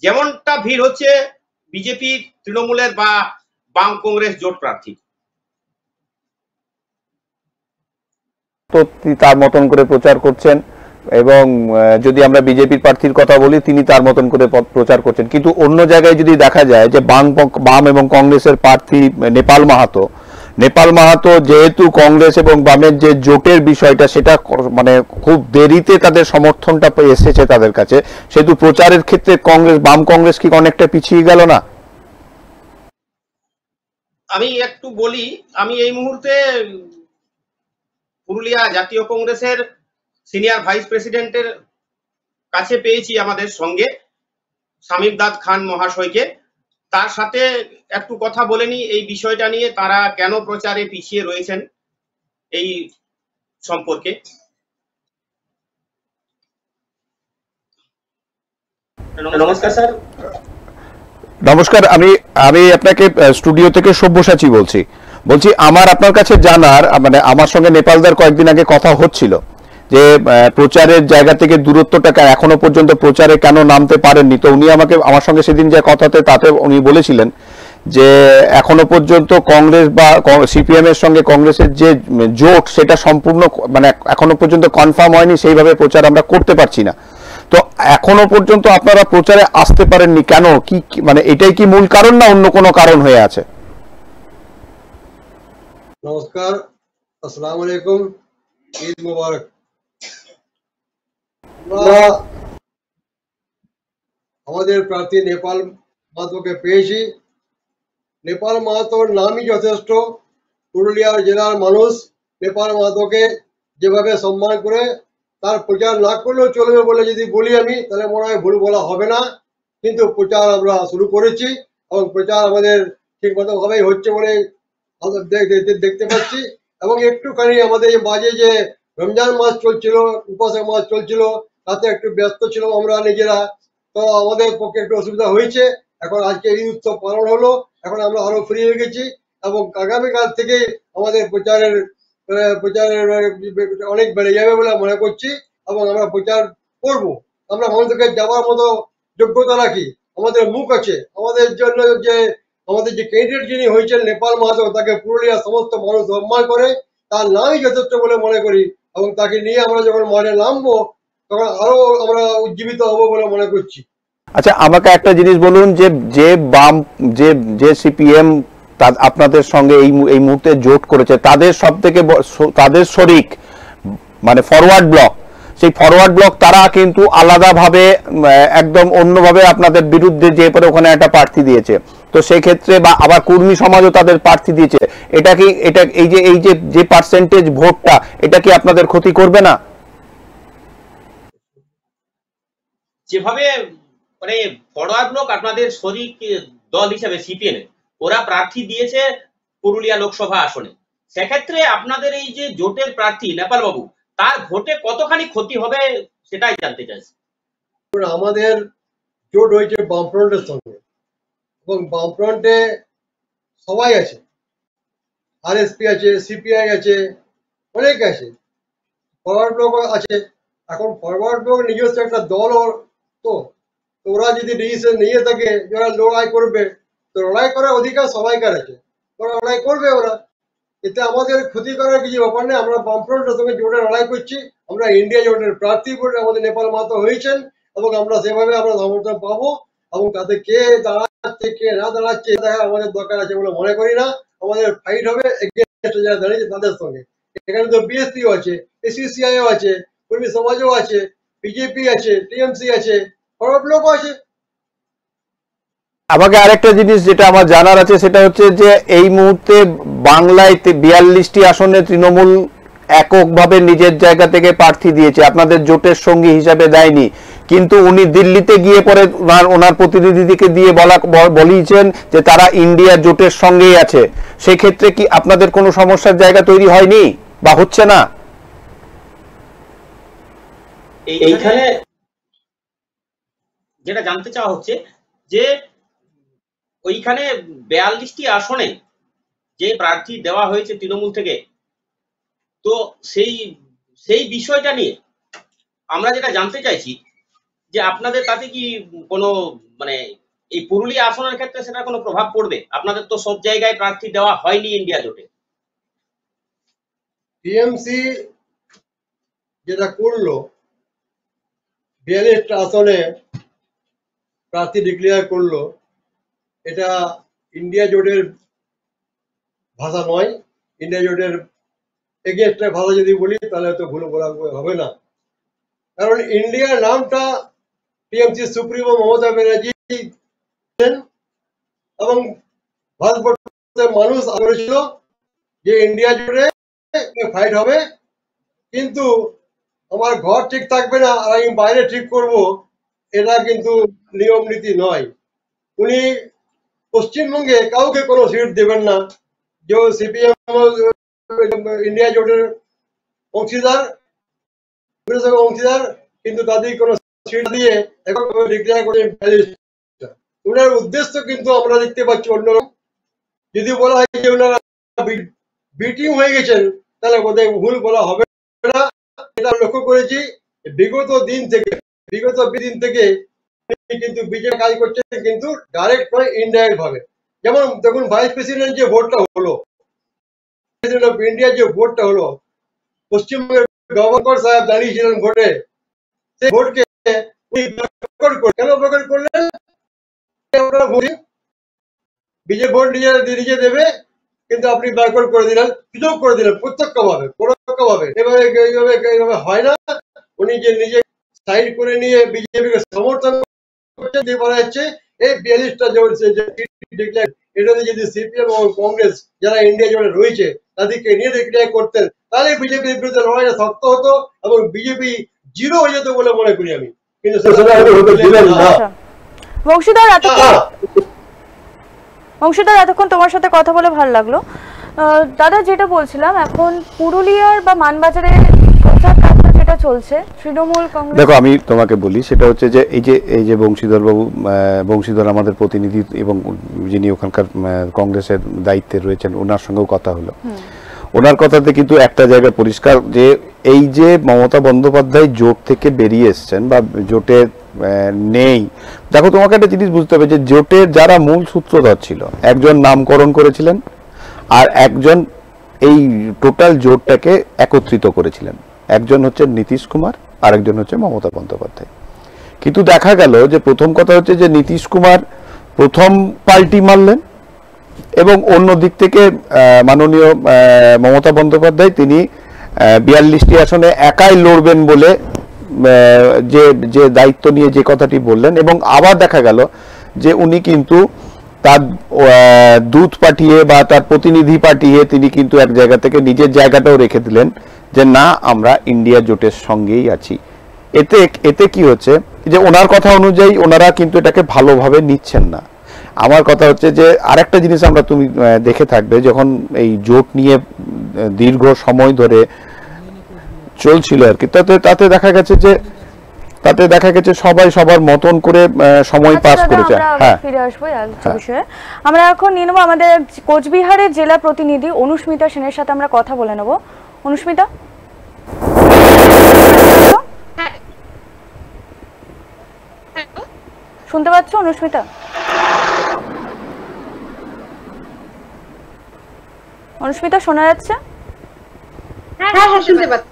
যেমনটা ভিড় হচ্ছে বিজেপি, তৃণমূলের বা বাম কংগ্রেস জোট প্রার্থী। তো তার মতন করে প্রচার করছেন, এবং যদি আমরা বিজেপির প্রার্থীর কথা বলি তিনি তার মতন করে প্রচার করছেন। কিন্তু অন্য জায়গায় যদি দেখা যায় যে বাম এবং কংগ্রেসের প্রার্থী নেপাল মাহাতো যেহেতু কংগ্রেস এবং বামের যে জোটের বিষয়টা সেটা মানে খুব দেরিতে তাদের সমর্থনটা এসেছে তাদের কাছে, সেহেতু প্রচারের ক্ষেত্রে বাম কংগ্রেস কি অনেকটা পিছিয়ে গেল না? আমি একটু বলি, আমি এই মুহূর্তে পুরুলিয়া জাতীয় কংগ্রেসের সিনিয়র ভাইস প্রেসিডেন্টের কাছে পেয়েছি আমাদের সঙ্গে শামীম দাদ খান মহাশয়কে। তার সাথে একটু কথা বলে নি এই বিষয়টা নিয়ে, তারা কেন প্রচারে পিছিয়ে রয়েছেন এই সম্পর্কে। নমস্কার স্যার। নমস্কার, আমি আপনাকে স্টুডিও থেকে সব্যসাচী বলছি। আমার আপনার কাছে জানার, মানে আমার সঙ্গে নেপালদার কয়েকদিন আগে কথা হচ্ছিল যে প্রচারের জায়গা থেকে দূরত্বটা এখনো পর্যন্ত প্রচারে কেন নামতে পারেননি। তো উনি আমার সঙ্গে সেদিন যে কথাতে তাতে উনি বলেছিলেন যে এখনো পর্যন্ত কংগ্রেস বা সিপিএম এর সঙ্গে কংগ্রেসের যে জোট সেটা সম্পূর্ণ মানে এখনো পর্যন্ত কনফার্ম হয়নি, সেইভাবে প্রচার আমরা করতে পারছি না। তো এখনো পর্যন্ত আপনারা প্রচারে আসতে পারেননি কেন? কি মানে এটাই কি মূল কারণ না অন্য কোনো কারণ হয়ে আছে? নমস্কার, আসসালামু আলাইকুম, ঈদ মুবারক। আমরা আমাদের প্রার্থী নেপাল মাহাতোকে পেয়েছি। নেপাল মাহাতোর নামই যথেষ্ট। পুরুলিয়া জেলার মানুষ নেপাল মাহাতোকে যেভাবে সম্মান করে, তার প্রচার না করলেও চলবে বলে যদি বলি আমি, তাহলে মনে হয় ভুল বলা হবে না। কিন্তু প্রচার আমরা শুরু করেছি এবং প্রচার আমাদের ঠিকমতো ভাবেই হচ্ছে বলে দেখতে পাচ্ছি। এবং একটুখানি আমাদের মাঝে যে রমজান মাস চলছিল, উপাসের মাস চলছিল, তাতে একটু ব্যস্ত ছিলাম আমরা নিজেরা, তো আমাদের পক্ষে একটু অসুবিধা হয়েছে। এখন আজকে এই উৎসব পালন হলো, এখন আমরা আরো ফ্রি হয়ে গেছি এবং আগামীকাল থেকে আমাদের প্রচারের অনেক বেড়ে যাবে বলে মনে করছি এবং আমরা প্রচার করব। আমরা মানুষকে যাওয়ার মতো যোগ্যতা রাখি, আমাদের মুখ আছে। আমাদের জন্য যে আমাদের যে ক্যান্ডিডেট যিনি হয়েছেন নেপাল মাহাতো, তাকে পুরুলিয়ার সমস্ত মানুষ সম্মান করে, তার নামই যথেষ্ট বলে মনে করি এবং তাকে নিয়ে আমরা যখন মাঠে নামবো তখন আরো আমরা উজ্জীবিত হবো বলে মনে করছি। আচ্ছা, আমাকে একটা জিনিস বলুন, যে বাম যে সিপিএম আপনাদের সঙ্গে এই মুহূর্তে জোট করেছে, তাদের সব থেকে তাদের শরিক মানে ফরওয়ার্ড ব্লক, সেই ফরওয়ার্ড ব্লক তারা কিন্তু আলাদাভাবে একদম অন্যভাবে আপনাদের বিরুদ্ধে যে পরে ওখানে একটা প্রার্থী দিয়েছে। তো সেই ক্ষেত্রে বা আবার কর্মী সমাজও তাদের প্রার্থী দিয়েছে, এটা এই যে পার্সেন্টেজ ভোটটা, এটা কি আপনাদের ক্ষতি করবে না? যেভাবে মানে ফরওয়ার্ড ব্লক আপনাদের শরিক দল হিসেবে সিপিএম ওরা প্রার্থী দিয়েছে পুরুলিয়া লোকসভা আসনে, সেক্ষেত্রে আপনাদের এই যে জোটের প্রার্থী নেপাল বাবু, তার ভোটে কতখানি ক্ষতি হবে সেটাই জানতে চাইছি। আমাদের জোট হয়েছে বামফ্রন্টের সঙ্গে এবং বামফ্রন্টে সবাই আছে, আরএসপি আছে, সিপিআই আছে, অনেক আছে, ফরওয়ার্ড ব্লক আছে। এখন ফরওয়ার্ড ব্লক নিজস্ব একটা দল, তো ওরা যদি ডিসিশন নিয়ে থাকে যারা লড়াই করবে, তো লড়াই করার অধিকার সবাইকার আছে, ওরা লড়াই করবে। ওরা এতে আমাদের ক্ষতি করার কিছু ব্যাপার নেই। আমরা বামফ্রন্টের সঙ্গে জোটে লড়াই করছি, আমরা ইন্ডিয়া জোটের প্রার্থী বলে আমাদের নেপাল মাহাতো হয়েছেন এবং আমরা সেভাবে আমরা সমর্থন পাবো এবং তাতে কে দাঁড়াচ্ছে কে না দাঁড়াচ্ছে দেখা আমাদের দরকার আছে বলে মনে করি না। আমাদের ফাইট হবে এগেইনস্ট যারা দাঁড়িয়েছে তাদের সঙ্গে। এখানে তো বিএসপিও আছে, এসইউসিআইও আছে, কর্মী সমাজও আছে, বিজেপি আছে, টিএমসি আছে, ফরওয়ার্ড ব্লকও আছে। আমাকে আরেকটা জিনিস যেটা আমার জানার আছে সেটা হচ্ছে যে এই মুহূর্তে বাংলায় 42টি আসনে তৃণমূল এককভাবে নিজের জায়গা থেকে প্রার্থী দিয়েছে, আপনাদের জোটের সঙ্গী হিসাবে দেয়নি, কিন্তু উনি দিল্লিতে গিয়ে পরে ওনার প্রতিনিধিকে দিয়ে বলিয়েছেন যে তারা ইন্ডিয়া জোটের সঙ্গেই আছে। সেক্ষেত্রে কি আপনাদের কোনো সমস্যার জায়গা তৈরি হয়নি বা হচ্ছে না? এইখানে যেটা জানতে চাওয়া হচ্ছে যে ওইখানে 42টি আসনে যে প্রার্থী দেওয়া হয়েছে তৃণমূল থেকে, তো সেই বিষয়টা নিয়ে আমরা যেটা জানতে চাইছি যে আপনাদের তাতে কি কোনো মানে এই পুরুলিয়া আসনের ক্ষেত্রে সেটা কোনো প্রভাব পড়বে? আপনাদের তো সব জায়গায় প্রার্থী দেওয়া হয়নি ইন্ডিয়া জোটে। টিএমসি যেটা করলো 42টা আসনে প্রার্থী ডিক্লেয়ার করলো, এটা ইন্ডিয়া জোটের ভাষা নয়। ইন্ডিয়া জোটের এগেনস্টের ভাষা যদি বলি তাহলে তো ভুল বলা হবে না, কারণ ইন্ডিয়ার নামটা টিএমসি সুপ্রিমো মমতা ব্যানার্জি এবং ভারতবর্ষের মানুষ করেছিল যে ইন্ডিয়া জুড়ে ফাইট হবে, কিন্তু আমার ঘর ঠিক থাকবে না আর আমি বাইরে ঠিক করব, এটা কিন্তু নিয়ম নীতি নয়। উনি পশ্চিমবঙ্গে কাউকে কোনো সিট দেবেন না। যে সিপিএম ইন্ডিয়া জোটের অংশীদার কিন্তু তাদের কোনো সিট দিয়ে এখন ডিক্লেয়ার করে ওনার উদ্দেশ্য কিন্তু আমরা দেখতে পাচ্ছি অন্যরকম। যদি বলা হয় যে ওনারা বিটিং হয়ে গেছেন তাহলে বোধহয় ভুল বলা হবে না। এটা লক্ষ্য করেছি বিগত দিন থেকে কিন্তু বিজেপি কাজ করছে, কিন্তু ডাইরেক্ট নয় ইনডাইরেক্ট ভাবে। যেমন দেখুন ভাইস প্রেসিডেন্ট যে ভোটটা হলো, প্রেসিডেন্ট অফ ইন্ডিয়া যে ভোটটা হলো, পশ্চিমবঙ্গের গভর্নর সাহেব দাঁড়িয়েছিলেন ভোটে, সেই ভোটকে কেন বয়কট করলেন? বিজেপি ভোট নিজে দেবে, কিন্তু আপনি বয়কট করে দিলেন, সুযোগ করে দিলেন পরোক্ষভাবে। এইভাবে হয় না। উনি যে নিজে সাইড করে নিয়ে বিজেপিকে সমর্থন করছেন, দিয়ে বলা যাচ্ছে এই 42টা এটাতে যদি সিপিএম এবং কংগ্রেস যারা ইন্ডিয়া জোটে রয়েছে তাদেরকে নিয়ে ডিক্লেয়ার করতেন, তাহলে বিজেপির বিরুদ্ধে লড়াইটা শক্ত হতো এবং বিজেপি জিরো হয়ে যেত বলে মনে করি আমি। কিন্তু বংশীধর, এতক্ষণ তোমার সাথে কথা বলে ভালো লাগলো। দাদা, যেটা বলছিলাম, এখন পুরুলিয়ার বা মানবাজারের প্রচার কাজটা যেটা চলছে তৃণমূল কংগ্রেস, দেখো আমি তোমাকে বলি, সেটা হচ্ছে যে এই যে বংশীধর আমাদের প্রতিনিধি এবং যিনি ওখানকার কংগ্রেসের দায়িত্বে রয়েছেন, ওনার সঙ্গেও কথা হলো। ওনার কথাতে কিন্তু একটা জায়গায় পরিষ্কার যে এই যে মমতা বন্দ্যোপাধ্যায় জোট থেকে বেরিয়ে এসছেন বা জোটে নেই, দেখো তোমাকে একটা জিনিস বুঝতে হবে যে জোটের যারা মূল সূত্রধর ছিল, একজন নামকরণ করেছিলেন আর একজন এই টোটাল জোটটাকে একত্রিত করেছিলেন। একজন হচ্ছে নীতিশ কুমার আর একজন হচ্ছে মমতা বন্দ্যোপাধ্যায়। কিন্তু দেখা গেল যে প্রথম কথা হচ্ছে যে নীতিশ কুমার প্রথম পাল্টি মারলেন এবং অন্য দিক থেকে মাননীয় মমতা বন্দ্যোপাধ্যায় তিনি 42টি আসনে একাই লড়বেন বলে যে দায়িত্ব নিয়ে যে কথাটি বললেন, এবং আবার দেখা গেল যে উনি কিন্তু তার দূত পাঠিয়ে বা তার প্রতিনিধি পাঠিয়ে তিনি কিন্তু এক জায়গা থেকে নিজের জায়গাটাও রেখে দিলেন যে না, আমরা ইন্ডিয়া জোটের সঙ্গেই আছি। এতে কি হচ্ছে যে ওনার কথা অনুযায়ী ওনারা কিন্তু এটাকে ভালোভাবে নিচ্ছেন না। আমার কথা হচ্ছে যে আরেকটা জিনিস তুমি দেখে থাকবে, যখন এই জোট নিয়ে দীর্ঘ সময় ধরে চলছিল আর কি, তাতে দেখা গেছে সবাই সবার মতন করে সময় পাস করেছে। হ্যাঁ, ফিরে আসবো বিষয়ে। আমরা এখন নিয়ে নেবো আমাদের কোচবিহারের জেলা প্রতিনিধি অনুস্মিতা সেনের সাথে আমরা কথা বলে নেব। অনুস্মিতা, শুনতে পাচ্ছ? অনুস্মিতা, শোনা যাচ্ছে? হ্যাঁ, শুনতে পাচ্ছি।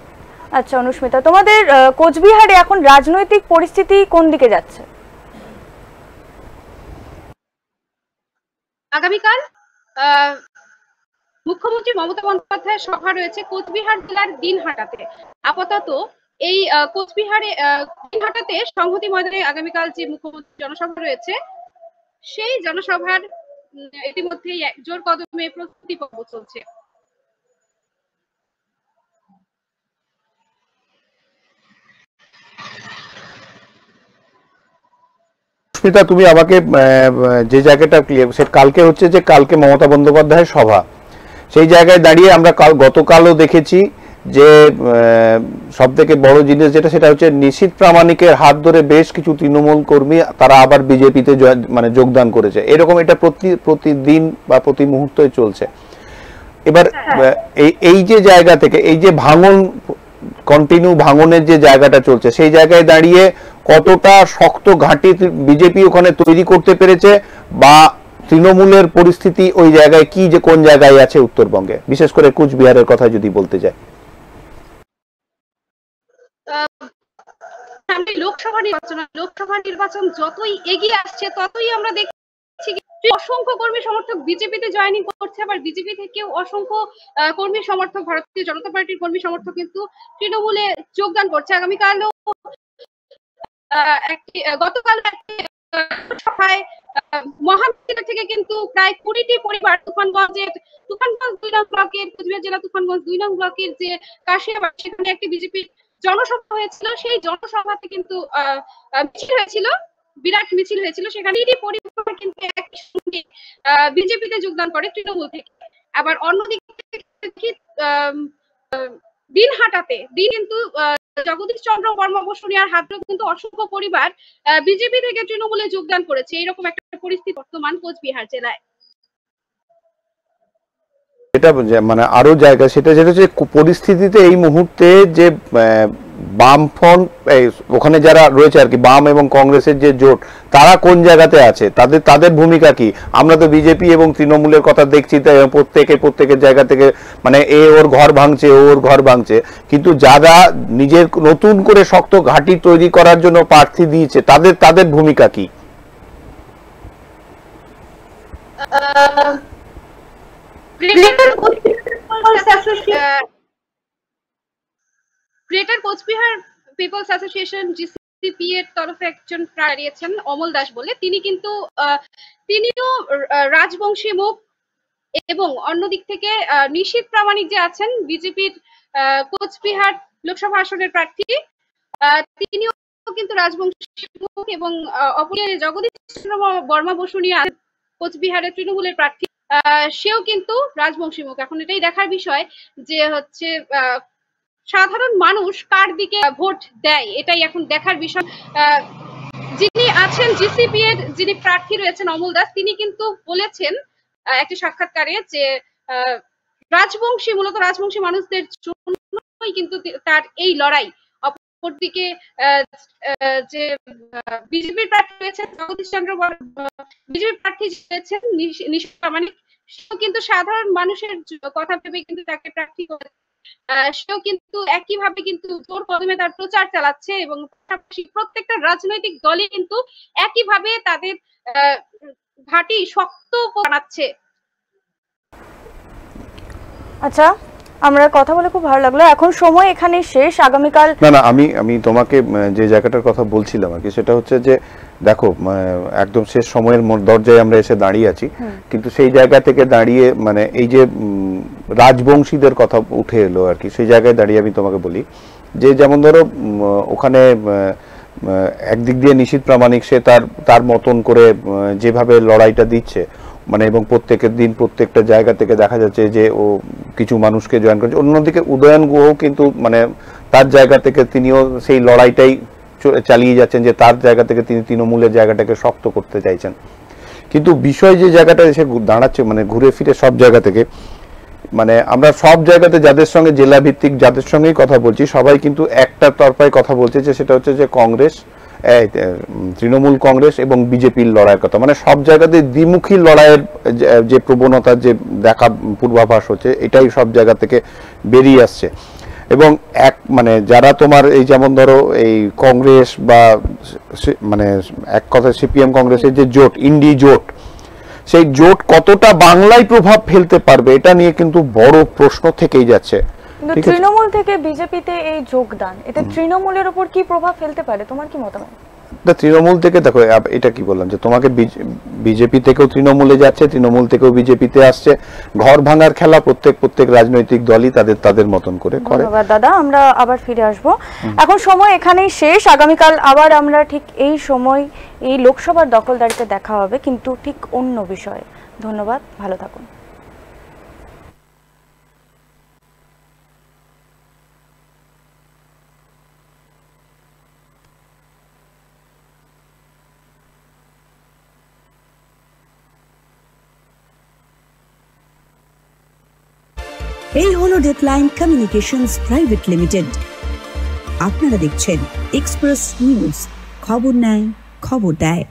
আচ্ছা অনুস্মিতা, তোমাদের কোচবিহারে এখন রাজনৈতিক পরিস্থিতি কোন দিকে যাচ্ছে? আগামীকাল মুখ্যমন্ত্রী মমতা বন্দ্যোপাধ্যায়ের সভা রয়েছে কোচবিহার জেলার দিনহাটাতে। আপাতত এই কোচবিহারে দিনহাটাতে সংহতি ময়দানে আগামীকাল যে মুখ্যমন্ত্রী জনসভা রয়েছে, সেই জনসভার ইতিমধ্যেই জোর কদমে প্রস্তুতি পর্ব চলছে। সুস্মিতা, তুমি আমাকে যে জায়গাটা ক্লিয়ার, সে কালকে হচ্ছে যে কালকে মমতা বন্দ্যোপাধ্যায়ের সভা, সেই জায়গায় দাঁড়িয়ে আমরা গতকালও দেখেছি যে সব থেকে বড় জিনিস যেটা, সেটা হচ্ছে নিশীথ প্রামাণিকের হাত ধরে বেশ কিছু তৃণমূল কর্মী তারা আবার বিজেপিতে মানে যোগদান করেছে। এরকম এটা প্রতিদিন বা প্রতি মুহূর্তে চলছে। এবার এই যে জায়গা থেকে এই যে ভাঙন, কন্টিনিউ ভাঙনের যে জায়গাটা চলছে, সেই জায়গায় দাঁড়িয়ে কতটা শক্ত ঘাঁটি বিজেপি ওখানে তৈরি করতে পেরেছে, বা তৃণমূলের পরিস্থিতি ওই জায়গায় কি, যে কোন জায়গায় আছে উত্তরবঙ্গে, বিশেষ করে কুচবিহারের কথা যদি বলতে চাই। লোকসভা নির্বাচন যতই এগিয়ে আসছে ততই আমরা দেখছি অসংখ্য কর্মী সমর্থক বিজেপিতে জয়েনিং করছে, আবার বিজেপি থেকেও অসংখ্য কর্মী সমর্থক, ভারতীয় জনতা পার্টির কর্মী সমর্থক কিন্তু তৃণমূলে যোগদান করছে। আগামীকালও গতকাল সভায় মহামিছিল থেকে কিন্তু প্রায় 20টি পরিবার তুফানগঞ্জ 2 নং ব্লকের, কুচবিহার জেলা তুফানগঞ্জ 2 নং ব্লকের যে কাশিয়াবাড়, সেখানে একটি বিজেপির জনসভা হয়েছিল। সেই জনসভাতে কিন্তু মিছিল হয়েছিল, বিরাট মিছিল হয়েছিল। সেখানে পরিবার কিন্তু একই সঙ্গে বিজেপিতে যোগদান করে তৃণমূল থেকে। আবার অন্যদিকে দিনহাটাতে কিন্তু জগদীশ চন্দ্র বর্মা বসুনিয়ার হাত ধরে কিন্তু অসংখ্য পরিবার বিজেপি থেকে তৃণমূলে যোগদান করেছে। এরকম একটা পরিস্থিতি বর্তমান কোচবিহার জেলায়। এটা মানে আরো জায়গা, সেটা যেটা হচ্ছে পরিস্থিতিতে এই মুহূর্তে যে বামফ্রন্ট ওখানে যারা রয়েছে আর কি, বাম এবং কংগ্রেসের যে জোট, তারা কোন জায়গাতে আছে, তাদের ভূমিকা কি? আমরা তো বিজেপি এবং তৃণমূলের কথা দেখছি, প্রত্যেকের জায়গা থেকে মানে ওর ঘর ভাঙছে, ওর ঘর ভাঙছে, কিন্তু যারা নিজের নতুন করে শক্ত ঘাঁটি তৈরি করার জন্য প্রার্থী দিয়েছে, তাদের ভূমিকা কি? Greater Coochbehar peoples association GCP এর তরফে একজন দাঁড়িয়েছেন অমল দাস বলে, তিনিও রাজবংশী মুখ, এবং অন্যদিক থেকে নিশীথ প্রামাণিক যে আছেন বিজেপির কোচবিহার লোকসভা আসনের প্রার্থী, তিনিও কিন্তু রাজবংশী মুখ, এবং অপরে জগদীশ চন্দ্র বর্মা বসুনিয়া কোচবিহারের তৃণমূলের প্রার্থী, সেও কিন্তু রাজবংশী মুখ। এখন এটাই দেখার বিষয় যে হচ্ছে সাধারণ মানুষ কার দিকে ভোট দেয়, এটাই এখন দেখার বিষয়। যিনি আছেন জিসিপি এর যিনি প্রার্থী রয়েছেন অমল দাস, তিনি কিন্তু বলেছেন একটি সাক্ষাৎকারে যে মূলত রাজবংশী মানুষদের জন্যই কিন্তু তার এই লড়াই। অপরদিকে যে বিজেপির প্রার্থী রয়েছেন জগদীশ চন্দ্র বিজেপি প্রার্থী রয়েছেন নিশীথ প্রামাণিক, সেও কিন্তু সাধারণ মানুষের কথা ভেবে কিন্তু তাকে প্রার্থী করে, সেও কিন্তু একইভাবে কিন্তু জোর কদমে তার প্রচার চালাচ্ছে, এবং পাশাপাশি প্রত্যেকটা রাজনৈতিক দলই কিন্তু একইভাবে তাদের ঘাঁটি শক্ত বানাচ্ছে। আচ্ছা, আমরা কথা বলে খুব ভালো লাগলো। এখন সময় এখানে শেষ। আগামীকাল না আমি তোমাকে যে জায়গাটার কথা বলছিলাম আর কি, সেটা হচ্ছে যে দেখো একদম শেষ সময়ের দরজায় আমরা এসে দাঁড়িয়ে আছি, কিন্তু সেই জায়গা থেকে দাঁড়িয়ে মানে এই যে রাজবংশীদের কথা উঠে এলো আর কি, সেই জায়গায় দাঁড়িয়ে আমি তোমাকে বলি যে যেমন ধরো ওখানে একদিক দিয়ে নিশীথ প্রামাণিক সে তার মতন করে যেভাবে লড়াইটা দিচ্ছে, মানে এবং প্রত্যেকের দিন প্রত্যেকটা জায়গা থেকে দেখা যাচ্ছে যে ও কিছু মানুষকে জয়েন করছে। অন্যদিকে উদয়ন গুহ কিন্তু মানে তার জায়গা থেকে তিনিও সেই লড়াইটাই চালিয়ে যাচ্ছেন, যে তার জায়গা থেকে তিনি তৃণমূলের জায়গাটাকে শক্ত করতে চাইছেন। কিন্তু বিষয় যে জায়গাটা এসে দাঁড়াচ্ছে মানে ঘুরে ফিরে সব জায়গা থেকে, মানে আমরা সব জায়গাতে যাদের সঙ্গে জেলা ভিত্তিক যাদের সঙ্গেই কথা বলছি, সবাই কিন্তু একটা তরফায় কথা বলছে, যে সেটা হচ্ছে যে কংগ্রেস, তৃণমূল কংগ্রেস এবং বিজেপির লড়াইয়ের কথা। মানে সব জায়গাতে দ্বিমুখী লড়াইয়ের যে প্রবণতা যে দেখা পূর্বাভাস হচ্ছে, এটাই সব জায়গা থেকে বেরিয়ে আসছে। এবং মানে যারা তোমার এই যেমন ধরো এই কংগ্রেস বা মানে এক কথায় সিপিএম কংগ্রেসের যে জোট, ইন্ডি জোট, সেই জোট কতটা বাংলায় প্রভাব ফেলতে পারবে, এটা নিয়ে কিন্তু বড় প্রশ্ন থেকেই যাচ্ছে। তৃণমূল থেকে বিজেপিতে এই যোগদান, এটা তৃণমূলের উপর কি প্রভাব ফেলতে পারে, তোমার কি মতামত? তৃণমূল থেকে দেখো, এটা কি বললাম যে তোমাকে বিজেপি থেকেও তৃণমূলে যাচ্ছে, তৃণমূল থেকেও বিজেপিতে আসছে। ঘর ভাঙার খেলা প্রত্যেক রাজনৈতিক দলই তাদের মতন করে করে। ধন্যবাদ দাদা, আমরা আবার ফিরে আসব। এখন সময় এখানেই শেষ। আগামীকাল আবার আমরা ঠিক এই সময় এই লোকসভার দখলদারিতে দেখা হবে, কিন্তু ঠিক অন্য বিষয়ে। ধন্যবাদ, ভালো থাকুন। এই হলো ডেডলাইন কমিউনিকেশনস প্রাইভেট লিমিটেড। আপনারা দেখছেন এক্সপ্রেস নিউজ, খবর নেয়, খবর দেয়।